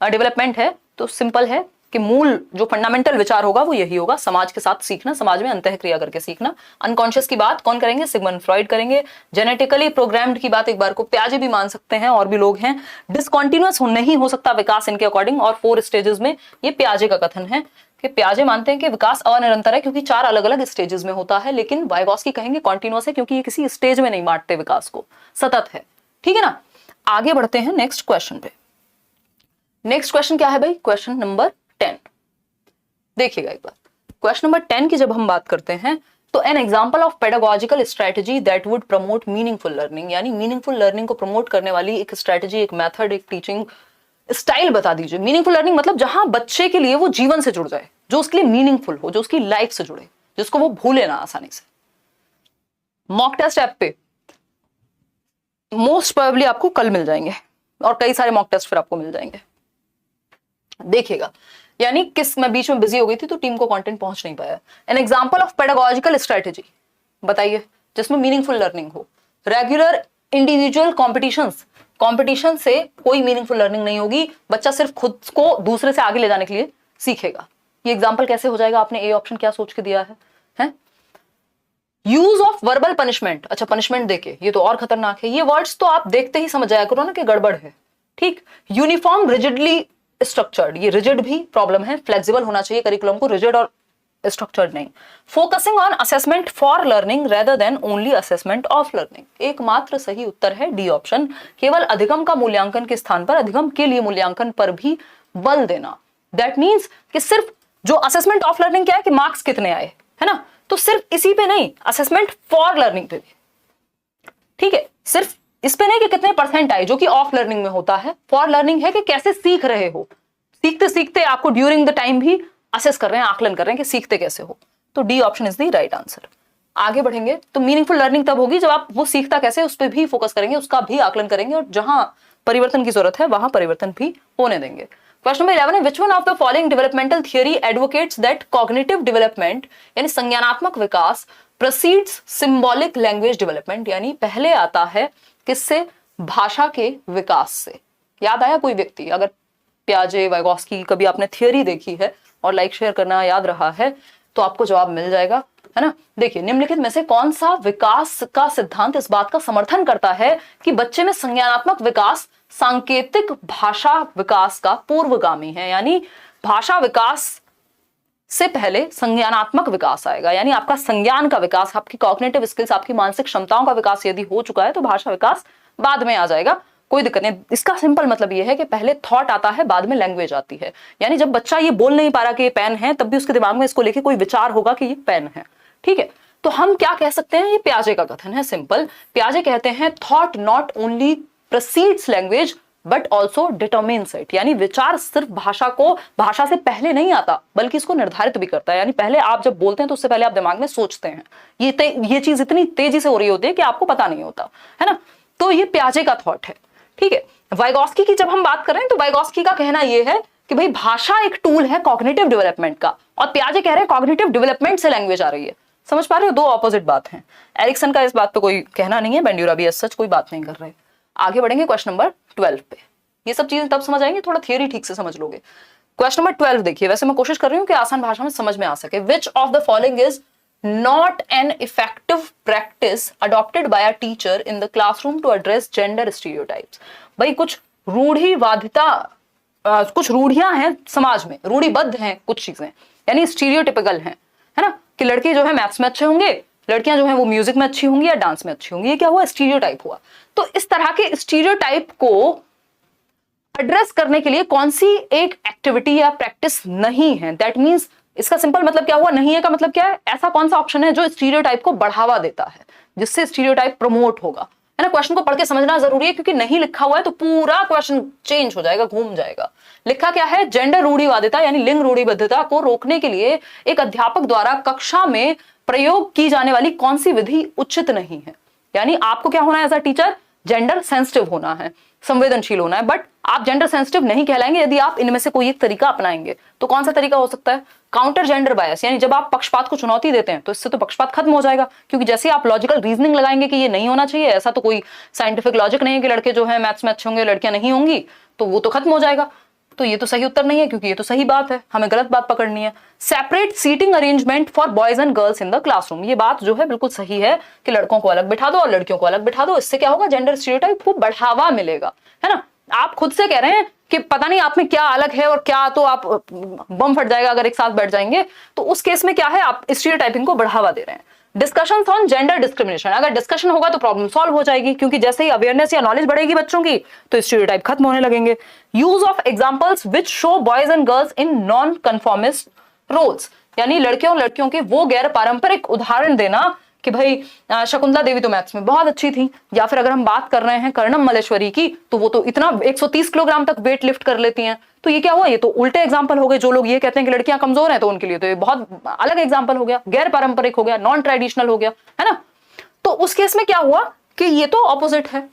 डेवलपमेंट है, तो सिंपल है कि मूल जो फंडामेंटल विचार होगा वो यही होगा, समाज के साथ सीखना, समाज में अंतःक्रिया करके सीखना। अनकॉन्शियस की बात कौन करेंगे? सिगमंड फ्रॉइड करेंगे। जेनेटिकली प्रोग्राम्ड की बात एक बार को प्याजे भी मान सकते हैं, और भी लोग हैं। डिसकॉन्टिन्यूअस नहीं हो सकता विकास इनके अकॉर्डिंग, और 4 स्टेजेस में ये प्याजे का कथन है कि प्याजे मानते हैं कि विकास अनिरंतर है क्योंकि 4 अलग अलग स्टेजेस में होता है, लेकिन वाइगोस्की कहेंगे कॉन्टिन्यूअस है क्योंकि ये किसी स्टेज में नहीं बांटते विकास को, सतत है। ठीक है ना, आगे बढ़ते हैं नेक्स्ट क्वेश्चन पे। नेक्स्ट क्वेश्चन क्या है भाई? Question number 10। देखिएगा एक बार, क्वेश्चन नंबर 10 की जब हम बात करते हैं तो an example of pedagogical strategy that would promote meaningful learning, यानी मीनिंगफुल लर्निंग को प्रमोट करने वाली एक स्ट्रेटजी, एक मेथड, एक टीचिंग स्टाइल बता दीजिए। मीनिंगफुल लर्निंग मतलब जहां बच्चे के लिए वो जीवन से जुड़ जाए, जो उसके लिए मीनिंगफुल हो, जो उसकी लाइफ से जुड़े, जिसको वो भूले ना आसानी से। मॉक टेस्ट ऐप पे मोस्ट प्रोबेबली आपको कल मिल जाएंगे, और कई सारे मॉक टेस्ट फिर आपको मिल जाएंगे। देखिएगा, यानी किस, मैं बीच में बिजी हो गई थी तो टीम को कंटेंट पहुंच नहीं पाया। An example of pedagogical strategy बताइए जिसमें मीनिंगफुल लर्निंग हो। रेगुलर इंडिविजुअल कंपटीशन से कोई मीनिंगफुल लर्निंग नहीं होगी, बच्चा सिर्फ खुद को दूसरे से आगे ले जाने के लिए सीखेगा। ये एग्जांपल कैसे हो जाएगा? आपने ए ऑप्शन क्या सोच के दिया है? Use of verbal punishment. अच्छा, पनिशमेंट देके, ये तो और खतरनाक है। ये वर्ड्स तो आप देखते ही समझ जाया करो ना कि गड़बड़ है। ठीक, यूनिफॉर्म रिजिडली स्ट्रक्चर्ड, ये रिजिड भी प्रॉब्लम है, फ्लेक्सिबल होना चाहिए करिकुलम को, रिजिड और स्ट्रक्चर्ड नहीं। Focusing on assessment for learning rather than only assessment of learning. एकमात्र सही उत्तर है डी ऑप्शन, केवल अधिगम का मूल्यांकन के स्थान पर अधिगम के लिए मूल्यांकन पर भी बल देना। दैट मीन्स कि सिर्फ जो असेसमेंट ऑफ लर्निंग क्या है कि मार्क्स कितने आए, है ना, तो सिर्फ इसी पे नहीं, असेसमेंट फॉर लर्निंग पे भी। ठीक है, सिर्फ इस पे नहीं कि कितने % आए, जो कि ऑफ लर्निंग में होता है। फॉर लर्निंग है कि कैसे सीख रहे हो, सीखते सीखते आपको ड्यूरिंग द टाइम भी असेस कर रहे हैं, आकलन कर रहे हैं कि सीखते कैसे हो। तो D option is the right answer. आगे बढ़ेंगे तो मीनिंगफुल लर्निंग तब होगी जब आप वो सीखता कैसे उस पर भी फोकस करेंगे, उसका भी आकलन करेंगे, और जहां परिवर्तन की जरूरत है वहां परिवर्तन भी होने देंगे। क्वेश्चन नंबर 11 है, which one of the following developmental theory advocates that cognitive development यानी संज्ञानात्मक विकास प्रोसीड्स सिंबॉलिक लैंग्वेज डेवलपमेंट, यानी पहले आता है किससे? भाषा के विकास से। याद आया कोई व्यक्ति? अगर प्याजे, वाइगोस्की, कभी आपने थियरी देखी है और लाइक शेयर करना याद रहा है तो आपको जवाब मिल जाएगा, है ना। देखिए, निम्नलिखित में से कौन सा विकास का सिद्धांत इस बात का समर्थन करता है कि बच्चे में संज्ञानात्मक विकास सांकेतिक भाषा विकास का पूर्वगामी है, यानी भाषा विकास से पहले संज्ञानात्मक विकास आएगा, यानी आपका संज्ञान का विकास, आपकी कॉग्निटिव स्किल्स, आपकी मानसिक क्षमताओं का विकास यदि हो चुका है तो भाषा विकास बाद में आ जाएगा, कोई दिक्कत नहीं। इसका सिंपल मतलब ये है कि पहले थॉट आता है, बाद में लैंग्वेज आती है। यानी जब बच्चा ये बोल नहीं पा रहा कि ये पेन है, तब भी उसके दिमाग में इसको लेके कोई विचार होगा कि ये पेन है, ठीक है। तो हम क्या कह सकते हैं, ये पियाजे का कथन है, सिंपल। पियाजे कहते हैं thought not only proceeds language but also determines it, यानी विचार सिर्फ भाषा को, भाषा से पहले नहीं आता बल्कि इसको निर्धारित भी करता है। यानी पहले आप जब बोलते हैं तो उससे पहले आप दिमाग में सोचते हैं। ये चीज इतनी तेजी से हो रही होती है कि आपको पता नहीं होता, है ना। तो ये पियाजे का थॉट है, ठीक है। वाइगोस्की की जब हम बात करें तो वाइगोस्की का कहना यह है कि भाई भाषा एक टूल है कॉग्निटिव डेवलपमेंट का, और पियाजे कह रहे हैं कॉग्निटिव डेवलपमेंट से लैंग्वेज आ रही है। समझ पा रहे हो, दो ऑपोजिट बात है। एरिक्सन का इस बात पे कोई कहना नहीं है, बेंड्यूरा भी सच कोई बात नहीं कर रहे। आगे बढ़ेंगे क्वेश्चन नंबर 12 पे। ये सब चीजें तब समझ आएंगे, थोड़ा थियरी ठीक से समझ लोगे। क्वेश्चन नंबर 12 देखिए, वैसे मैं कोशिश कर रही हूँ कि आसान भाषा में समझ में आ सके। Which of the following is not an effective practice adopted by a teacher in the classroom to address gender stereotypes? भाई कुछ रूढ़िवादिता, कुछ रूढ़ियां हैं समाज में, रूढ़िबद्ध हैं कुछ चीजें, यानी स्टीरियोटिपिकल हैं, है ना, कि लड़के जो है मैथ्स में अच्छे होंगे, लड़कियां जो है वो म्यूजिक में अच्छी होंगी या डांस में अच्छी होंगी। ये क्या हुआ, स्टीरियोटाइप हुआ। तो इस तरह के स्टीरियोटाइप को एड्रेस करने के लिए कौन सी एक एक्टिविटी या प्रैक्टिस नहीं है, दैट मीन्स इसका सिंपल मतलब क्या हुआ, नहीं है का मतलब क्या है, ऐसा कौन सा ऑप्शन है जो स्टीरियोटाइप को बढ़ावा देता है, जिससे स्टीरियोटाइप प्रमोट होगा, है ना। क्वेश्चन को पढ़ के समझना जरूरी है, क्योंकि नहीं लिखा हुआ है तो पूरा क्वेश्चन चेंज हो जाएगा, घूम जाएगा। लिखा क्या है, जेंडर रूढ़िवादिता यानी लिंग रूढ़िबद्धता को रोकने के लिए एक अध्यापक द्वारा कक्षा में प्रयोग की जाने वाली कौन सी विधि उचित नहीं है। यानी आपको क्या होना है as a teacher, gender sensitive होना है, संवेदनशील होना है, बट आप जेंडर सेंसिटिव नहीं कहलाएंगे यदि आप इनमें से कोई एक तरीका अपनाएंगे। तो कौन सा तरीका हो सकता है, काउंटर जेंडर बायस, यानी जब आप पक्षपात को चुनौती देते हैं तो इससे तो पक्षपात खत्म हो जाएगा, क्योंकि जैसे आप लॉजिकल रीजनिंग लगाएंगे कि ये नहीं होना चाहिए, ऐसा तो कोई साइंटिफिक लॉजिक नहीं है कि लड़के जो है मैथ्स में अच्छे होंगे लड़कियां नहीं होंगी, तो वो तो खत्म हो जाएगा। तो ये तो सही उत्तर नहीं है, क्योंकि ये तो सही बात है, हमें गलत बात पकड़नी है। Separate seating arrangement for boys and girls in the classroom, ये बात जो है बिल्कुल सही है कि लड़कों को अलग बिठा दो और लड़कियों को अलग बिठा दो। इससे क्या होगा, जेंडर स्टीरियोटाइप को बढ़ावा मिलेगा, है ना। आप खुद से कह रहे हैं कि पता नहीं आप में क्या अलग है और क्या, तो आप बम फट जाएगा अगर एक साथ बैठ जाएंगे, तो उस केस में क्या है, आप स्टीरियोटाइपिंग को बढ़ावा दे रहे हैं। डिस्कशन ऑन जेंडर डिस्क्रिमिनेशन, अगर डिस्कशन होगा तो प्रॉब्लम सॉल्व हो जाएगी, क्योंकि जैसे ही अवेयरनेस या नॉलेज बढ़ेगी बच्चों की तो स्टीरियोटाइप खत्म होने लगेंगे। Use of examples which show boys and girls in non conformist roles, यानी लड़कियों और लड़कियों के वो गैर पारंपरिक उदाहरण देना कि भाई शकुंतला देवी तो मैथ्स में बहुत अच्छी थी, या फिर अगर हम बात कर रहे हैं कर्णम मल्लेश्वरी की, तो वो तो इतना 130 किलोग्राम तक वेट लिफ्ट कर लेती हैं। तो ये क्या हुआ, ये तो उल्टे एग्जाम्पल हो गए। जो लोग ये कहते हैं कि लड़कियां कमजोर हैं तो उनके लिए तो ये बहुत अलग एग्जाम्पल हो गया, गैर पारंपरिक हो गया, नॉन ट्रेडिशनल हो गया, है ना। तो उस केस में क्या हुआ कि ये तो ऑपोजिट है।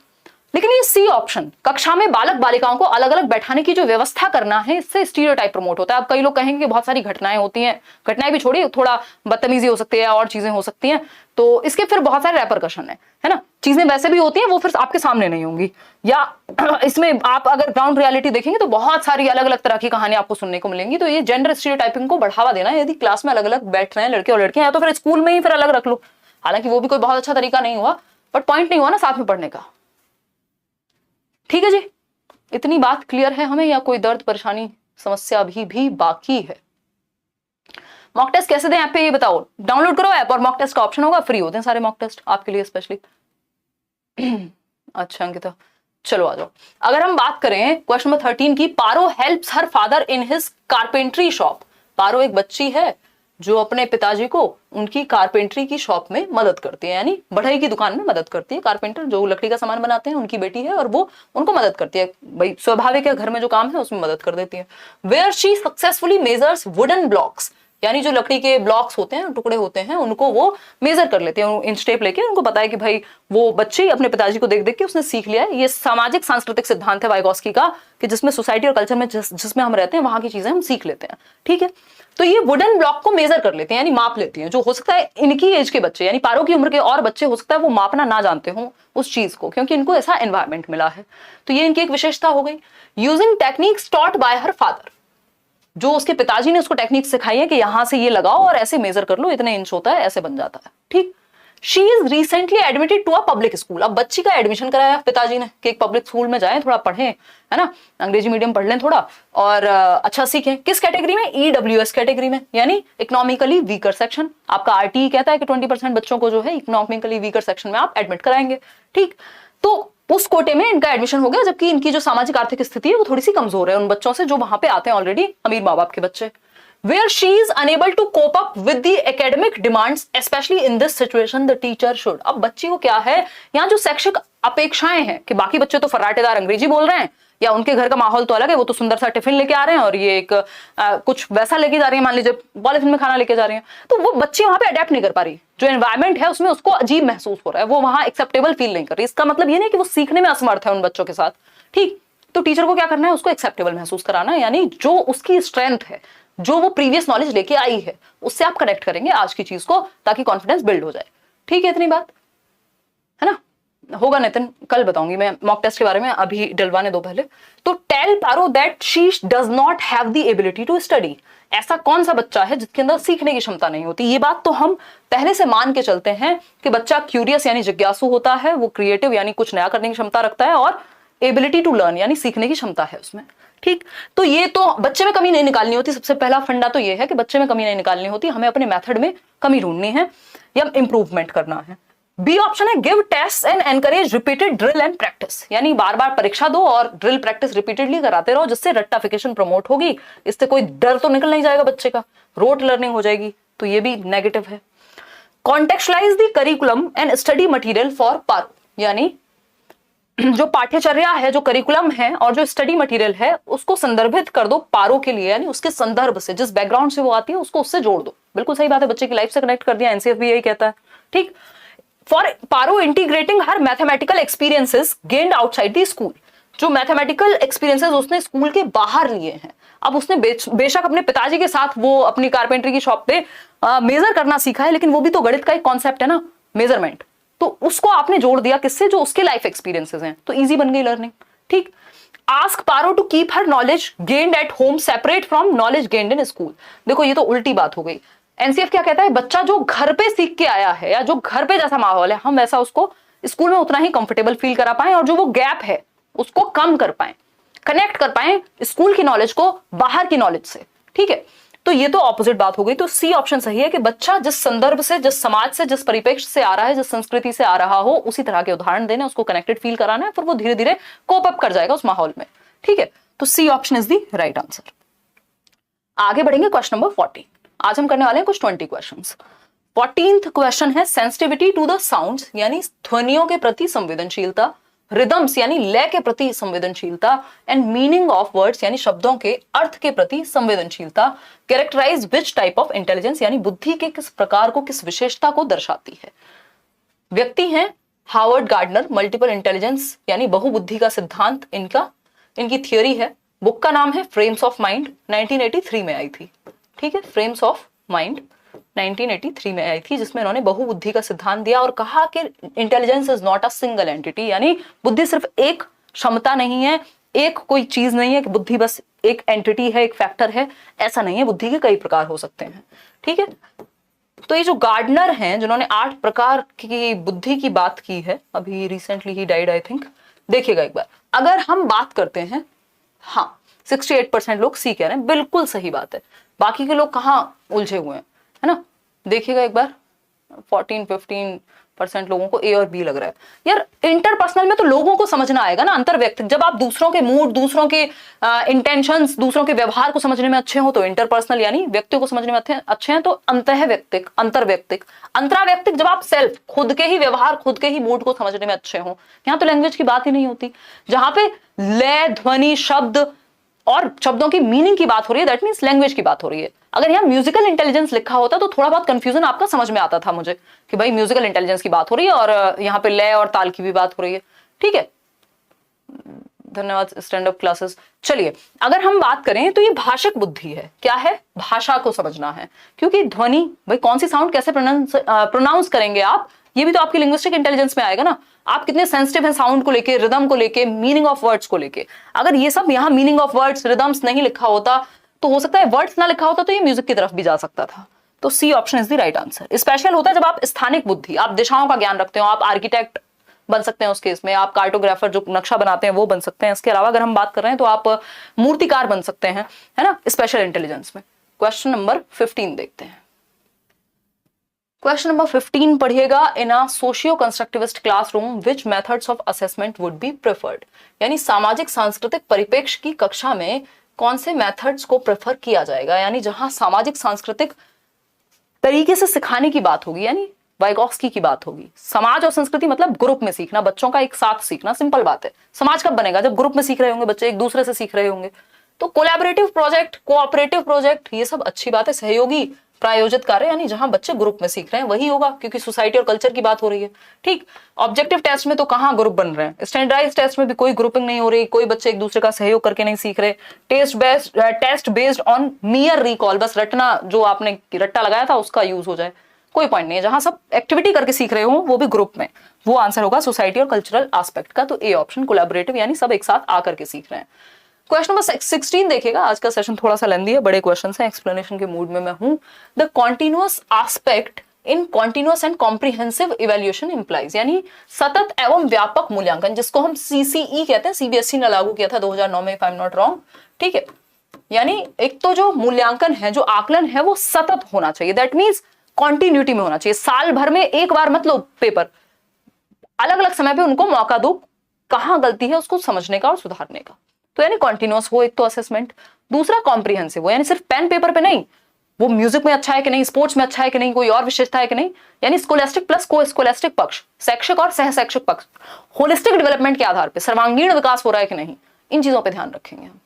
लेकिन ये सी ऑप्शन, कक्षा में बालक बालिकाओं को अलग अलग बैठाने की जो व्यवस्था करना है, इससे स्टीरियोटाइप प्रमोट होता है। अब कई लोग कहेंगे कि बहुत सारी घटनाएं होती हैं, घटनाएं भी छोड़िए, थोड़ा बदतमीजी हो सकती है और चीजें हो सकती हैं, तो इसके फिर बहुत सारे रेपरकशन है ना। चीजें वैसे भी होती हैं, वो फिर आपके सामने नहीं होंगी, या इसमें आप अगर ग्राउंड रियलिटी देखेंगे तो बहुत सारी अलग अलग तरह की कहानी आपको सुनने को मिलेंगी। तो ये जेंडर स्टीरियोटाइपिंग को बढ़ावा देना है, यदि क्लास में अलग अलग बैठ रहे हैं लड़के और लड़कियां, तो फिर स्कूल में ही फिर अलग रख लो। हालांकि वो भी कोई बहुत अच्छा तरीका नहीं हुआ, बट पॉइंट नहीं हुआ ना साथ में पढ़ने का। ठीक है जी, इतनी बात क्लियर है हमें, या कोई दर्द परेशानी समस्या अभी भी बाकी है। मॉक टेस्ट कैसे दें ऐप पे, ये बताओ। डाउनलोड करो ऐप और मॉक टेस्ट का ऑप्शन होगा, फ्री होते हैं सारे मॉक टेस्ट आपके लिए स्पेशली। अच्छा अंकिता, चलो आ जाओ। अगर हम बात करें क्वेश्चन नंबर 13 की, Paro helps her father in his carpentry shop. Paro एक बच्ची है जो अपने पिताजी को उनकी कारपेंट्री की शॉप में मदद करती है, यानी बढ़ई की दुकान में मदद करती है। कारपेंटर जो लकड़ी का सामान बनाते हैं उनकी बेटी है और वो उनको मदद करती है। भाई स्वाभाविक है, घर में जो काम है उसमें मदद कर देती है। Where she successfully measures wooden blocks, यानी जो लकड़ी के ब्लॉक्स होते हैं, टुकड़े होते हैं, उनको वो मेजर कर लेते हैं इंच टेप लेके। उनको पता है कि भाई वो बच्चे अपने पिताजी को देख देख के उसने सीख लिया है। ये सामाजिक सांस्कृतिक सिद्धांत है वाइगोस्की का, कि जिसमें सोसाइटी और कल्चर में जिसमें हम रहते हैं वहां की चीजें हम सीख लेते हैं। ठीक है, तो ये वुडन ब्लॉक को मेजर कर लेते हैं, यानी माप लेती हैं। जो हो सकता है इनकी एज के बच्चे, यानी पारो की उम्र के और बच्चे हो सकता है वो मापना ना जानते हो उस चीज को, क्योंकि इनको ऐसा एनवायरमेंट मिला है। तो ये इनकी एक विशेषता हो गई। Using techniques taught by her father, जो उसके पिताजी ने उसको टेक्निक सिखाई है कि यहां से ये लगाओ और ऐसे मेजर कर लो, इतने इंच होता है, ऐसे बन जाता है। ठीक, she is recently admitted to a public school. अब बच्ची का एडमिशन कराया पिताजी ने कि एक पब्लिक स्कूल में जाएं, थोड़ा पढ़ें, है ना, अंग्रेजी मीडियम पढ़ लें थोड़ा और अच्छा सीखें। किस कैटेगरी में? EWS कैटेगरी में, यानी इकोनॉमिकली वीकर सेक्शन। आपका RTE कहता है कि 20% बच्चों को जो है इकोनॉमिकली वीकर सेक्शन में आप एडमिट कराएंगे। ठीक, तो उस कोटे में इनका एडमिशन हो गया, जबकि इनकी जो सामाजिक आर्थिक स्थिति है वो थोड़ी सी कमजोर है उन बच्चों से जो वहां पे आते हैं ऑलरेडी अमीर माँ बाप के बच्चे। Where she is unable to cope up with the academic demands, especially in this situation, the teacher should। अब बच्ची को क्या है, यहाँ जो शैक्षिक अपेक्षाएं हैं कि बाकी बच्चे तो फर्राटेदार अंग्रेजी बोल रहे हैं या उनके घर का माहौल तो अलग है, वो तो सुंदर सा टिफिन लेके आ रहे हैं और ये एक कुछ वैसा लेके जा रही है, मान लीजिए पॉलिथीन में खाना लेके जा रही है, तो वो बच्ची वहां पे अडेप्ट नहीं कर पा रही। जो एनवायरमेंट है उसमें उसको अजीब महसूस हो रहा है, वो वहां एक्सेप्टेबल फील नहीं कर रही। इसका मतलब ये नहीं कि वो सीखने में असमर्थ है उन बच्चों के साथ। ठीक, तो टीचर को क्या करना है, उसको एक्सेप्टेबल महसूस कराना है, यानी जो उसकी स्ट्रेंथ है, जो वो प्रीवियस नॉलेज लेके आई है, उससे आप कनेक्ट करेंगे आज की चीज को, ताकि कॉन्फिडेंस बिल्ड हो जाए। ठीक है, इतनी बात है ना। होगा नितिन, कल बताऊंगी मैं मॉक टेस्ट के बारे में, अभी डलवाने दो पहले। तो tell Paro that she does not have the ability to study. ऐसा कौन सा बच्चा है जिसके अंदर सीखने की क्षमता नहीं होती? ये बात तो हम पहले से मान के चलते हैं कि बच्चा क्यूरियस यानी जिज्ञासु होता है, वो क्रिएटिव यानी कुछ नया करने की क्षमता रखता है, और एबिलिटी टू लर्न यानी सीखने की क्षमता है उसमें। ठीक, तो ये तो बच्चे में कमी नहीं निकालनी होती। सबसे पहला फंडा तो ये है कि बच्चे में कमी नहीं निकालनी होती, हमें अपने मेथड में कमी ढूंढनी है या इंप्रूवमेंट करना है। बी ऑप्शन है give test and encourage repeated drill and practice, यानी बार बार परीक्षा दो और ड्रिल प्रैक्टिस रिपीटेडली कराते रहो, जिससे रट्टाफिकेशन प्रमोट होगी। इससे कोई डर तो निकल नहीं जाएगा बच्चे का, रोट लर्निंग हो जाएगी, तो ये भी नेगेटिव है। Contextualize the curriculum and study material for Paro, यानी जो पाठ्यचर्या है, जो करिकुलम है और जो स्टडी मटेरियल है, उसको संदर्भित कर दो पारो के लिए, यानी उसके संदर्भ से, जिस बैकग्राउंड से वो आती है उसको उससे जोड़ दो। बिल्कुल सही बात है, बच्चे की लाइफ से कनेक्ट कर दिया, एनसीएफ भी यही कहता है। ठीक, for Paro integrating her mathematical experiences gained outside the school. जो मैथमेटिकल एक्सपीरियंसेस उसने स्कूल के बाहर लिए हैं, अब उसने बेशक अपने पिताजी के साथ वो अपनी कारपेंटरी की शॉप पे मेजर करना सीखा है, लेकिन वो भी तो गणित का एक कॉन्सेप्ट है ना, मेजरमेंट, तो उसको आपने जोड़ दिया किससे, जो उसके लाइफ एक्सपीरियंसेस हैं, तो इजी बन गई लर्निंग। ठीक, ask Paro to keep her knowledge gained at home separate from knowledge gained in school. देखो ये तो उल्टी बात हो गई। एनसीएफ क्या कहता है, बच्चा जो घर पे सीख के आया है या जो घर पे जैसा माहौल है, हम वैसा उसको स्कूल में उतना ही कंफर्टेबल फील करा पाए, और जो वो गैप है उसको कम कर पाए, कनेक्ट कर पाए स्कूल की नॉलेज को बाहर की नॉलेज से। ठीक है, तो ये तो ऑपोजिट बात हो गई। तो सी ऑप्शन सही है कि बच्चा जिस संदर्भ से, जिस समाज से, जिस परिप्रेक्ष्य से आ रहा है, जिस संस्कृति से आ रहा हो, उसी तरह के उदाहरण देने, उसको कनेक्टेड फील कराना है, फिर वो धीरे धीरे कोप अप कर जाएगा उस माहौल में। ठीक है, तो C option is the right answer. आगे बढ़ेंगे क्वेश्चन नंबर 14। आज हम करने वाले हैं कुछ 20 क्वेश्चंस। 14th क्वेश्चन है सेंसिटिविटी टू द साउंड्स, यानी ध्वनियों के प्रति संवेदनशीलता, रिदम्स यानी लय के प्रति संवेदनशीलता, एंड मीनिंग ऑफ वर्ड्स यानी शब्दों के अर्थ के प्रति संवेदनशीलता। Characterise which type of intelligence, यानी बुद्धि के किस प्रकार को, किस विशेषता को दर्शाती है। व्यक्ति हैं हावर्ड गार्डनर, मल्टीपल इंटेलिजेंस यानी बहुबुद्धि का सिद्धांत इनकी थियोरी है। बुक का नाम है फ्रेम्स ऑफ माइंड, 1983 में आई थी। ठीक है, फ्रेम्स ऑफ माइंड 1983 में आई थी, जिसमें इन्होंने बहुबुद्धि का सिद्धांत दिया और कहा कि intelligence is not a single entity, यानी बुद्धि सिर्फ एक क्षमता नहीं है, एक कोई चीज नहीं है कि बुद्धि बस एक एंटिटी है, एक फैक्टर है, ऐसा नहीं है। बुद्धि के कई प्रकार हो सकते हैं। ठीक है, तो ये जो गार्डनर हैं जिन्होंने 8 प्रकार की बुद्धि की बात की है, अभी recently he died I think, देखिएगा एक बार। अगर हम बात करते हैं, हाँ 68% लोग सी कह रहे हैं, बिल्कुल सही बात है। बाकी के लोग कहाँ उलझे हुए हैं, है ना। देखिएगा एक बार, 14-15% लोगों को ए और बी लग रहा है। यार इंटरपर्सनल में तो लोगों को समझना आएगा ना, अंतर व्यक्तिक। जब आप दूसरों के मूड, दूसरों के इंटेंशंस, दूसरों के व्यवहार को समझने में अच्छे हो तो इंटरपर्सनल यानी व्यक्तियों को समझने में अच्छे हैं तो अंतः व्यक्तिक, अंतर व्यक्तिक। अंतराव्यक्तिक जब आप सेल्फ, खुद के ही व्यवहार, खुद के ही मूड को समझने में अच्छे हो। यहाँ तो लैंग्वेज की बात ही नहीं होती। जहां पे लय, ध्वनि, शब्द और शब्दों की मीनिंग की बात हो रही है, दैट मींस लैंग्वेज की बात हो रही है। अगर यहाँ म्यूजिकल इंटेलिजेंस लिखा होता तो थोड़ा बहुत कंफ्यूजन आपका समझ में आता था मुझे कि भाई म्यूजिकल इंटेलिजेंस की बात हो रही है और यहाँ पे लय और ताल की भी बात हो रही है। ठीक है, धन्यवाद स्टैंड अप क्लासेस। चलिए अगर हम बात करें तो ये भाषिक बुद्धि है। क्या है? भाषा को समझना है, क्योंकि ध्वनि, भाई कौन सी साउंड कैसे प्रोनाउंस करेंगे आप, ये भी तो आपकी लिंग्विस्टिक इंटेलिजेंस में आएगा ना। आप कितने सेंसिटिव हैं साउंड को लेके, रिदम को लेके, मीनिंग ऑफ वर्ड्स को लेके। अगर ये सब यहाँ मीनिंग ऑफ वर्ड्स, रिदम्स नहीं लिखा होता तो हो सकता है वर्ड्स ना लिखा होता तो ये म्यूजिक की तरफ भी जा सकता था। तो C option is the right answer. Special होता है जब आप स्थानिक बुद्धि, आप दिशाओं का ज्ञान रखते हो, आप आर्किटेक्ट बन सकते हैं उस केस में, आप कार्टोग्राफर जो नक्शा बनाते हैं वो बन सकते हैं। इसके अलावा अगर हम बात कर रहे हैं तो आप मूर्तिकार बन सकते हैं, है ना, स्पेशल इंटेलिजेंस में। क्वेश्चन नंबर 15 देखते हैं। क्वेश्चन नंबर 15 पढ़िएगा। In a socio constructivist classroom which methods of assessment would be preferred, यानी सामाजिक सांस्कृतिक परिप्रेक्ष्य की कक्षा में कौन से मेथड्स को प्रेफर किया जाएगा, यानी जहां सामाजिक सांस्कृतिक तरीके से सिखाने की बात होगी, यानी वाइगॉस्की की बात होगी। समाज और संस्कृति मतलब ग्रुप में सीखना, बच्चों का एक साथ सीखना, सिंपल बात है। समाज कब बनेगा, जब ग्रुप में सीख रहे होंगे बच्चे, एक दूसरे से सीख रहे होंगे। तो कोलैबोरेटिव प्रोजेक्ट, कोऑपरेटिव प्रोजेक्ट, ये सब अच्छी बात है। सहयोगी प्रायोजित कार्य, यानी जहां बच्चे ग्रुप में सीख रहे हैं वही होगा, क्योंकि सोसाइटी और कल्चर की बात हो रही है। ठीक, ऑब्जेक्टिव टेस्ट में तो कहां ग्रुप बन रहे हैं, स्टैंडर्डाइज्ड टेस्ट में भी कोई ग्रुपिंग नहीं हो रही, कोई बच्चे एक दूसरे का सहयोग करके नहीं सीख रहे। Test based on mere recall, बस रटना, जो आपने रट्टा लगाया था उसका यूज हो जाए, कोई पॉइंट नहीं है। जहां सब एक्टिविटी करके सीख रहे हो वो भी ग्रुप में, वो आंसर होगा सोसाइटी और कल्चरल एस्पेक्ट का। तो ए ऑप्शन कोलैबोरेटिव, यानी सब एक साथ आकर के सीख रहे हैं। क्वेश्चन नंबर 16 देखिएगा। आज का सेशन थोड़ा सा लेंदी है, बड़े क्वेश्चन हैं, एक्सप्लेनेशन के मूड में मैं हूं। The continuous aspect in continuous and comprehensive evaluation implies, यानी सतत एवं व्यापक मूल्यांकन, जिसको हम सीसीई कहते हैं, सीबीएसई ने लागू किया था 2009 में, if I am not wrong. ठीक है, यानी एक तो जो मूल्यांकन है, जो आकलन है, वो सतत होना चाहिए, दैट मीन्स कॉन्टिन्यूटी में होना चाहिए। साल भर में एक बार मत लो पेपर, अलग अलग समय पे उनको मौका दो, कहां गलती है उसको समझने का और सुधारने का। तो यानी कॉन्टिन्यूअस हो एक तो असेसमेंट। दूसरा कॉम्प्रिहेंसिव हो, यानी सिर्फ पेन पेपर पे नहीं, वो म्यूजिक में अच्छा है कि नहीं, स्पोर्ट्स में अच्छा है कि नहीं, कोई और विशेषता है कि नहीं, यानी स्कोलेस्टिक प्लस को स्कोलेस्टिक पक्ष, शैक्षिक और सह शैक्षिक पक्ष, होलिस्टिक डेवलपमेंट के आधार पर सर्वांगीण विकास हो रहा है कि नहीं, इन चीजों पर ध्यान रखेंगे हम।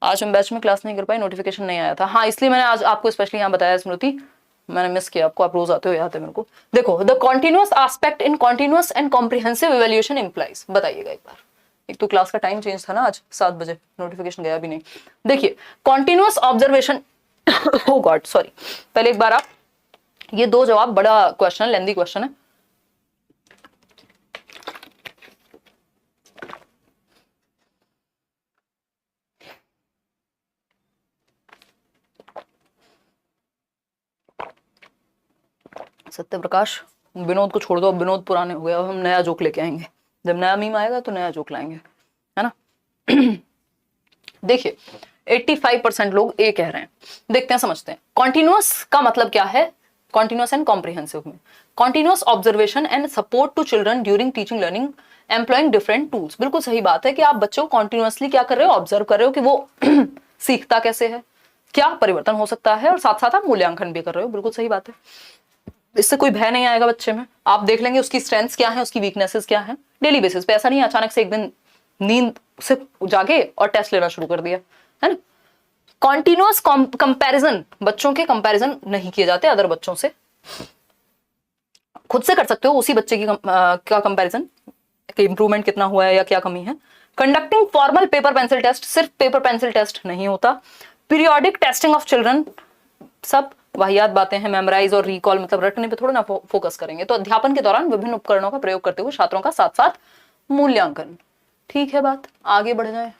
आज हम बैच में क्लास नहीं कर पाए, नोटिफिकेशन नहीं आया था, हाँ, इसलिए मैंने आज आपको स्पेशली यहाँ बताया। स्मृति, मैंने मिस किया आपको, आप रोज आते हो, याद है मेरे को। देखो, the continuous aspect in continuous and comprehensive evaluation implies, बताइएगा एक बार। एक तो क्लास का टाइम चेंज था ना आज, 7 बजे, नोटिफिकेशन गया भी नहीं। देखिए, कॉन्टिन्यूअस ऑब्जर्वेशन ओ गॉड सॉरी, पहले एक बार आप ये दो जवाब, बड़ा क्वेश्चन, लेंदी क्वेश्चन है। सत्य प्रकाश, विनोद को छोड़ दो, अब विनोद पुराने हो गए, अब हम नया जोक लेके आएंगे। जब नया मीम आएगा तो नया जोक लाएंगे, है ना। देखिए, 85% लोग ए कह रहे हैं, देखते हैं समझते हैं। कॉन्टिन्यूअस का मतलब क्या है, कॉन्टिन्यूअस एंड कॉम्प्रिहेंसिव में, continuous observation and support to children during teaching learning employing different tools. बिल्कुल सही बात है कि आप बच्चों को कॉन्टिन्यूअसली क्या कर रहे हो, ऑब्जर्व कर रहे हो कि वो सीखता कैसे है, क्या परिवर्तन हो सकता है, और साथ साथ आप मूल्यांकन भी कर रहे हो। बिल्कुल सही बात है, इससे कोई भय नहीं आएगा बच्चे में। आप देख लेंगे उसकी स्ट्रेंथ्स क्या है, उसकी वीकनेसेस क्या है, डेली बेसिस पे। ऐसा नहीं अचानक से एक दिन नींद से जागे और टेस्ट लेना शुरू कर दिया, है ना। कॉन्टिन्यूअस कंपैरिजन, बच्चों के कंपैरिजन नहीं किए जाते अदर बच्चों से, खुद से कर सकते हो उसी बच्चे की का कंपैरिजन कि इंप्रूवमेंट कितना हुआ है या क्या कमी है। Conducting formal paper pencil test, सिर्फ पेपर पेंसिल टेस्ट नहीं होता। पीरियोडिक टेस्टिंग ऑफ चिल्ड्रन, सब वाहियात बातें हैं, मेमोराइज और रिकॉल, मतलब रटने पे थोड़ा ना फोकस करेंगे। तो अध्यापन के दौरान विभिन्न उपकरणों का प्रयोग करते हुए छात्रों का साथ साथ मूल्यांकन। ठीक है, बात आगे बढ़ जाए।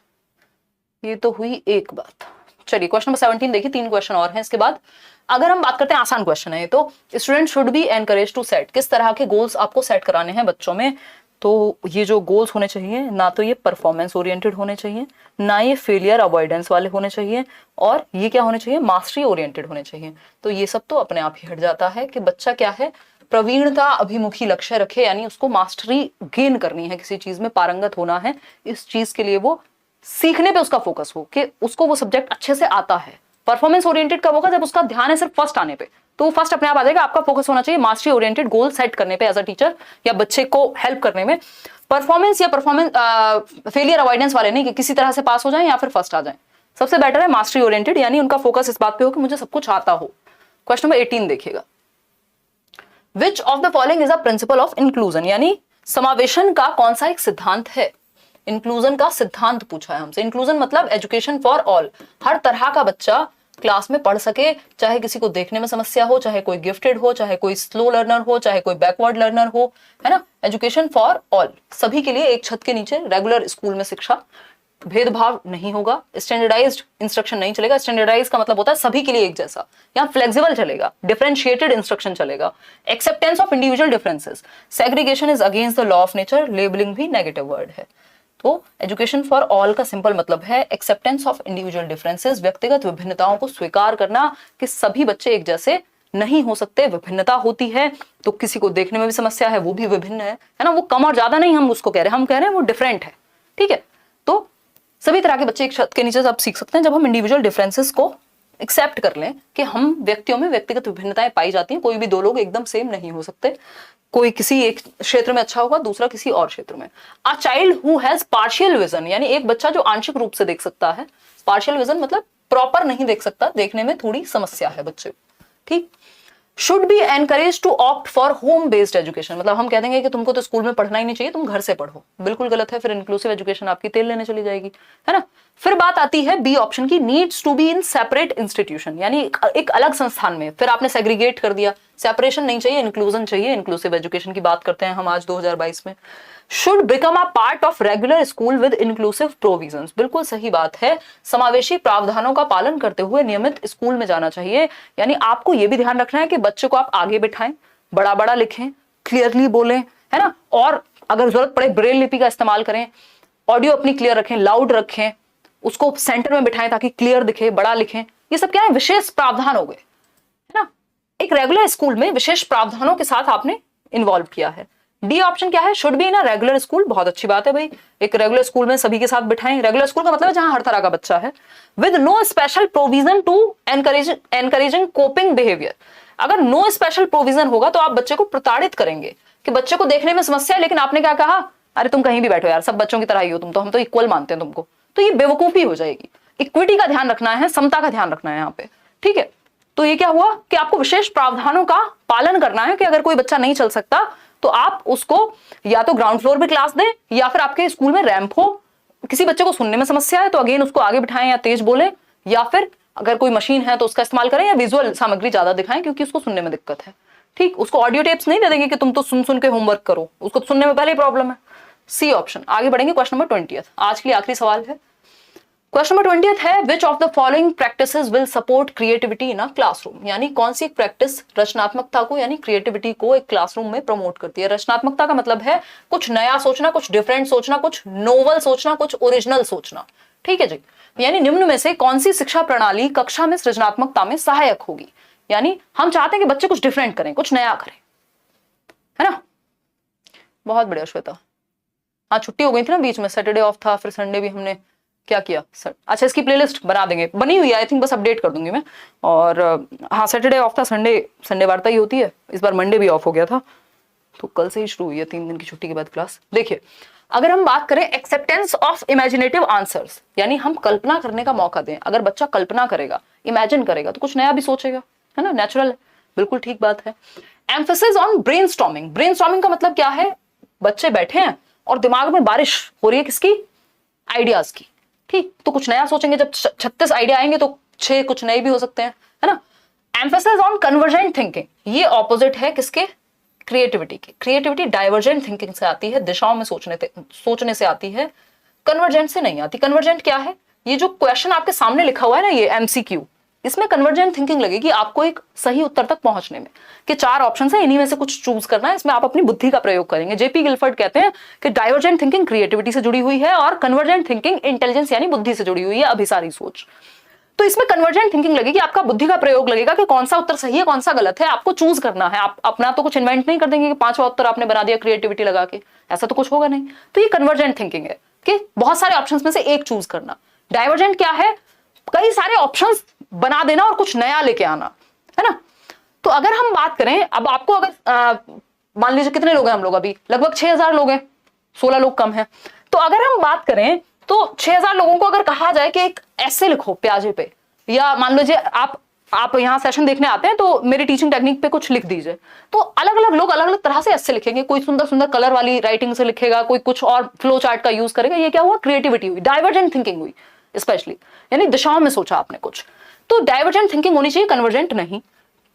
ये तो हुई एक बात। चलिए क्वेश्चन नंबर 17 देखिए, 3 क्वेश्चन और हैं इसके बाद। अगर हम बात करते हैं, आसान क्वेश्चन है ये तो, student should be encourage to set, किस तरह के गोल्स आपको सेट कराने हैं बच्चों में। तो ये जो गोल्स होने चाहिए, ना तो ये परफॉर्मेंस ओरिएंटेड होने चाहिए, ना ये फेलियर अवॉइडेंस वाले होने चाहिए, और ये क्या होने चाहिए, मास्टरी ओरिएंटेड होने चाहिए। तो ये सब तो अपने आप ही हट जाता है कि बच्चा क्या है, प्रवीणता अभिमुखी लक्ष्य रखे, यानी उसको मास्टरी गेन करनी है, किसी चीज में पारंगत होना है, इस चीज के लिए वो सीखने पे उसका फोकस हो कि उसको वो सब्जेक्ट अच्छे से आता है। परफॉर्मेंस ओरिएंटेड कब होगा, जब उसका ध्यान है सिर्फ फर्स्ट आने पे, तो फर्स्ट अपने आप आ जाएगा। आपका फोकस होना चाहिए मास्टरी ओरिएंटेड गोल सेट करने पे एज अ टीचर, या बच्चे को हेल्प करने में। परफॉर्मेंस या फेलियर अवॉइडेंस वाले नहीं कि किसी तरह से पास हो जाए या फिर फर्स्ट आ जाए। सबसे बेटर है मास्टरी ओरिएंटेड, यानी उनका फोकस इस बात पे हो कि मुझे सब कुछ आता हो। क्वेश्चन नंबर 18 देखिएगा, which of the following is a principle of inclusion, यानी समावेशन का कौन सा एक सिद्धांत है। इंक्लूजन का सिद्धांत पूछा है हमसे। इंक्लूजन मतलब एजुकेशन फॉर ऑल, हर तरह का बच्चा क्लास में पढ़ सके, चाहे किसी को देखने में समस्या हो, चाहे कोई गिफ्टेड हो, चाहे कोई स्लो लर्नर हो, चाहे कोई बैकवर्ड लर्नर हो, है ना। एजुकेशन फॉर ऑल, सभी के लिए एक छत के नीचे रेगुलर स्कूल में शिक्षा भेदभाव नहीं होगा, स्टैंडर्डाइज्ड इंस्ट्रक्शन नहीं चलेगा। स्टैंडर्डाइज का मतलब होता है सभी के लिए एक जैसा। यहाँ फ्लेक्सिबल चलेगा, डिफरेंशिएटेड इंस्ट्रक्शन चलेगा, acceptance of individual differences, segregation is against the law of nature, labelling भी नेगेटिव वर्ड है। तो एजुकेशन फॉर ऑल का सिंपल मतलब है एक्सेप्टेंस ऑफ इंडिविजुअल डिफरेंसेस, व्यक्तिगत विभिन्नताओं को स्वीकार करना कि सभी बच्चे एक जैसे नहीं हो सकते, विभिन्नता होती है। तो किसी को देखने में भी समस्या है, वो भी विभिन्न है ना, वो कम और ज्यादा नहीं हम उसको कह रहे हैं, हम कह रहे हैं वो डिफरेंट है, ठीक है। तो सभी तरह के बच्चे एक छत के नीचे सब सीख सकते हैं जब हम इंडिविजुअल डिफरेंसेस को एक्सेप्ट कर लें कि हम व्यक्तियों में व्यक्तिगत विभिन्नताएं पाई जाती हैं, कोई भी दो लोग एकदम सेम नहीं हो सकते, कोई किसी एक क्षेत्र में अच्छा होगा, दूसरा किसी और क्षेत्र में। A child who has partial vision, यानी एक बच्चा जो आंशिक रूप से देख सकता है, पार्शियल विजन मतलब प्रॉपर नहीं देख सकता, देखने में थोड़ी समस्या है बच्चे, ठीक। Should be encourage to opt for home based education, मतलब हम कह देंगे कि तुमको तो स्कूल में पढ़ना ही नहीं चाहिए, तुम घर से पढ़ो, बिल्कुल गलत है, फिर इंक्लूसिव एजुकेशन आपकी तेल लेने चली जाएगी, है ना। फिर बात आती है बी ऑप्शन की, needs to be in separate institution, यानी एक अलग संस्थान में, फिर आपने सेग्रीगेट कर दिया, सेपरेशन नहीं चाहिए, इंक्लूजन चाहिए, इंक्लूसिव एजुकेशन की बात करते हैं हम आज 2022 में। Should become a part of regular school with inclusive provisions, बिल्कुल सही बात है, समावेशी प्रावधानों का पालन करते हुए नियमित स्कूल में जाना चाहिए। यानी आपको यह भी ध्यान रखना है कि बच्चे को आप आगे बिठाएं, बड़ा बड़ा लिखें, क्लियरली बोलें, है ना, और अगर जरूरत पड़े ब्रेल लिपि का इस्तेमाल करें, ऑडियो अपनी क्लियर रखें, लाउड रखें, उसको सेंटर में बिठाएं ताकि क्लियर दिखे, बड़ा लिखें। ये सब क्या है, विशेष प्रावधान हो गए, है ना। एक रेगुलर स्कूल में विशेष प्रावधानों के साथ आपने इन्वॉल्व किया है। डी ऑप्शन क्या है, should be in a regular school, बहुत अच्छी बात है भाई, एक रेगुलर स्कूल में सभी के साथ बिठाएं। रेगुलर स्कूल का मतलब है जहां हर तरह का बच्चा है, with no special provision to encouraging coping behaviour. अगर नो स्पेशल प्रोविजन होगा तो आप बच्चे को प्रताड़ित करेंगे कि बच्चे को देखने में समस्या है, लेकिन आपने क्या कहा, अरे तुम कहीं भी बैठो यार, सब बच्चों की तरह ही हो तुम तो, हम तो इक्वल मानते हैं तुमको, तो ये बेवकूफी हो जाएगी। इक्विटी का ध्यान रखना है, समता का ध्यान रखना है यहाँ पे, ठीक है। तो ये क्या हुआ कि आपको विशेष प्रावधानों का पालन करना है कि अगर कोई बच्चा नहीं चल सकता तो आप उसको या तो ग्राउंड फ्लोर पे क्लास दें, या फिर आपके स्कूल में रैंप हो, किसी बच्चे को सुनने में समस्या है तो अगेन उसको आगे बिठाएं या तेज बोले, या फिर अगर कोई मशीन है तो उसका इस्तेमाल करें, या विजुअल सामग्री ज्यादा दिखाएं क्योंकि उसको सुनने में दिक्कत है, ठीक। उसको ऑडियो टेप्स नहीं दे देंगे कि तुम तो सुन सुन के होमवर्क करो, उसको तो सुनने में पहले ही प्रॉब्लम है। C option. आगे बढ़ेंगे, क्वेश्चन नंबर 20, आज के लिए आखिरी सवाल है। क्वेश्चन नंबर 20 है, which of the following practices will support creativity in a classroom, यानी कौन सी एक प्रैक्टिस रचनात्मकता को यानी क्रिएटिविटी को एक क्लासरूम में प्रमोट करती है। रचनात्मकता का मतलब है कुछ नया सोचना, कुछ डिफरेंट सोचना, कुछ नोवल सोचना, कुछ ओरिजिनल सोचना, ठीक है जी। यानी निम्न में से कौन सी शिक्षा प्रणाली कक्षा में सृजनात्मकता में सहायक होगी, यानी हम चाहते हैं कि बच्चे कुछ डिफरेंट करें, कुछ नया करें, है ना। बहुत बढ़िया श्वेता, हाँ छुट्टी हो गई थी ना बीच में, सैटरडे ऑफ था, फिर संडे भी हमने क्या किया सर। अच्छा, इसकी प्लेलिस्ट बना देंगे, बनी हुई है आई थिंक, बस अपडेट कर दूंगी मैं। और हाँ सैटरडे ऑफ था, संडे वार्ता ही होती है, इस बार मंडे भी ऑफ हो गया था, तो कल से ही शुरू हुई है 3 दिन की छुट्टी के बाद क्लास। देखिए, अगर हम बात करें एक्सेप्टेंस ऑफ इमेजिनेटिव आंसर्स, यानी हम कल्पना करने का मौका दें। अगर बच्चा कल्पना करेगा, इमेजिन करेगा, तो कुछ नया भी सोचेगा, है ना, नेचुरल है, बिल्कुल ठीक बात है। एम्फेसिस ऑन ब्रेनस्टॉर्मिंग, ब्रेनस्टॉर्मिंग का मतलब क्या है, बच्चे बैठे हैं और दिमाग में बारिश हो रही है किसकी, आइडियाज की, ठीक। तो कुछ नया सोचेंगे, जब 36 आइडिया आएंगे तो 6 कुछ नए भी हो सकते हैं, है ना। एम्फेसिस ऑन कन्वर्जेंट थिंकिंग, ये ऑपोजिट है किसके, क्रिएटिविटी की। क्रिएटिविटी डाइवर्जेंट थिंकिंग से आती है, दिशाओं में सोचने से आती है, कन्वर्जेंट से नहीं आती। कन्वर्जेंट क्या है, ये जो क्वेश्चन आपके सामने लिखा हुआ है ना, ये एमसीक्यू, इसमें कन्वर्जेंट थिंकिंग लगेगी आपको एक सही उत्तर तक पहुंचने में, कि 4 ऑप्शन है, इन्हीं में से कुछ चूज करना है, इसमें आप अपनी बुद्धि का प्रयोग करेंगे। जेपी गिलफर्ड कहते हैं कि डाइवर्जेंट थिंकिंग क्रिएटिविटी से जुड़ी हुई है और कन्वर्जेंट थिंकिंग इंटेलिजेंस यानी बुद्धि से जुड़ी हुई है, अभिसारी सोच। तो इसमें कन्वर्जेंट थिंकिंग लगेगी, आपका बुद्धि का प्रयोग लगेगा कि कौन सा उत्तर सही है, कौन सा गलत है, आपको चूज करना है। आप अपना तो कुछ इन्वेंट नहीं कर देंगे कि 5वां उत्तर आपने बना दिया क्रिएटिविटी लगा के, ऐसा तो कुछ होगा नहीं। तो ये कन्वर्जेंट थिंकिंग है कि बहुत सारे ऑप्शंस में से एक चूज करना। डाइवर्जेंट क्या है, कई सारे ऑप्शंस बना देना और कुछ नया लेके आना, है ना। तो अगर हम बात करें, अब आपको अगर मान लीजिए कितने लोग हैं हम लोग, अभी लगभग 6000 लोग हैं, 16 लोग कम हैं। तो अगर हम बात करें तो 6000 लोगों को अगर कहा जाए कि एक ऐसे लिखो प्याजे पे, या मान लीजिए आप यहाँ सेशन देखने आते हैं तो मेरी टीचिंग टेक्निक पे कुछ लिख दीजिए, तो अलग अलग लोग अलग अलग तरह से ऐसे लिखेंगे। कोई सुंदर सुंदर कलर वाली राइटिंग से लिखेगा, कोई कुछ और फ्लो चार्ट का यूज करेगा। ये क्या हुआ, क्रिएटिविटी हुई, डाइवर्जेंट थिंकिंग हुई स्पेशली, यानी दिशाओं में सोचा आपने कुछ। तो डाइवर्जेंट थिंकिंग होनी चाहिए, कन्वर्जेंट नहीं।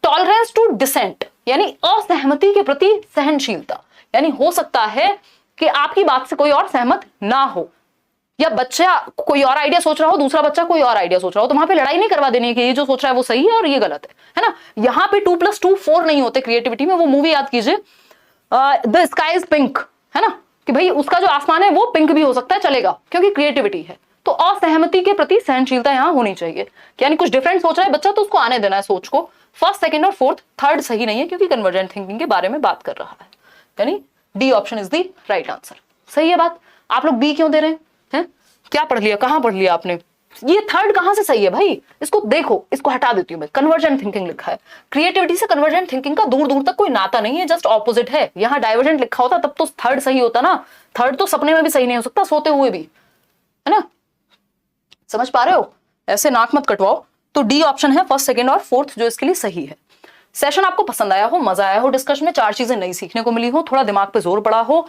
टॉलरेंस टू डिसेंट, यानी असहमति के प्रति सहनशीलता, यानी हो सकता है कि आपकी बात से कोई और सहमत ना हो, या बच्चा कोई और आइडिया सोच रहा हो, दूसरा बच्चा कोई और आइडिया सोच रहा हो, तो वहां पे लड़ाई नहीं करवा देनी है कि ये जो सोच रहा है वो सही है और ये गलत है ना। यहाँ पे 2+2 4 नहीं होते क्रिएटिविटी में। वो मूवी याद कीजिए, द स्काई इज पिंक, है ना, कि भाई उसका जो आसमान है वो पिंक भी हो सकता है, चलेगा, क्योंकि क्रिएटिविटी है। तो असहमति के प्रति सहनशीलता यहाँ होनी चाहिए, यानी कुछ डिफरेंट सोच रहा है बच्चा तो उसको आने देना है सोच को। फर्स्ट, सेकंड और फोर्थ, थर्ड सही नहीं है क्योंकि कन्वर्जेंट थिंकिंग के बारे में बात कर रहा है, यानी D option is the right answer. सही है बात। आप लोग बी क्यों दे रहे हैं? क्या पढ़ लिया, कहां पढ़ लिया आपने? ये थर्ड कहां से सही है भाई? इसको देखो, इसको हटा देती हूं मैं। कन्वर्जेंट थिंकिंग लिखा है, क्रिएटिविटी से कन्वर्जेंट थिंकिंग का दूर दूर तक कोई नाता नहीं है, जस्ट ऑपोजिट है। यहाँ डाइवर्जेंट लिखा होता तब तो थर्ड सही होता ना। थर्ड तो सपने में भी सही नहीं हो सकता, सोते हुए भी, है ना। समझ पा रहे हो? ऐसे नाक मत कटवाओ। तो डी ऑप्शन है फर्स्ट, सेकंड और फोर्थ जो इसके लिए सही है। सेशन आपको पसंद आया हो, मजा आया हो, डिस्कशन में 4 चीजें नई सीखने को मिली हो, थोड़ा दिमाग पे जोर पड़ा हो,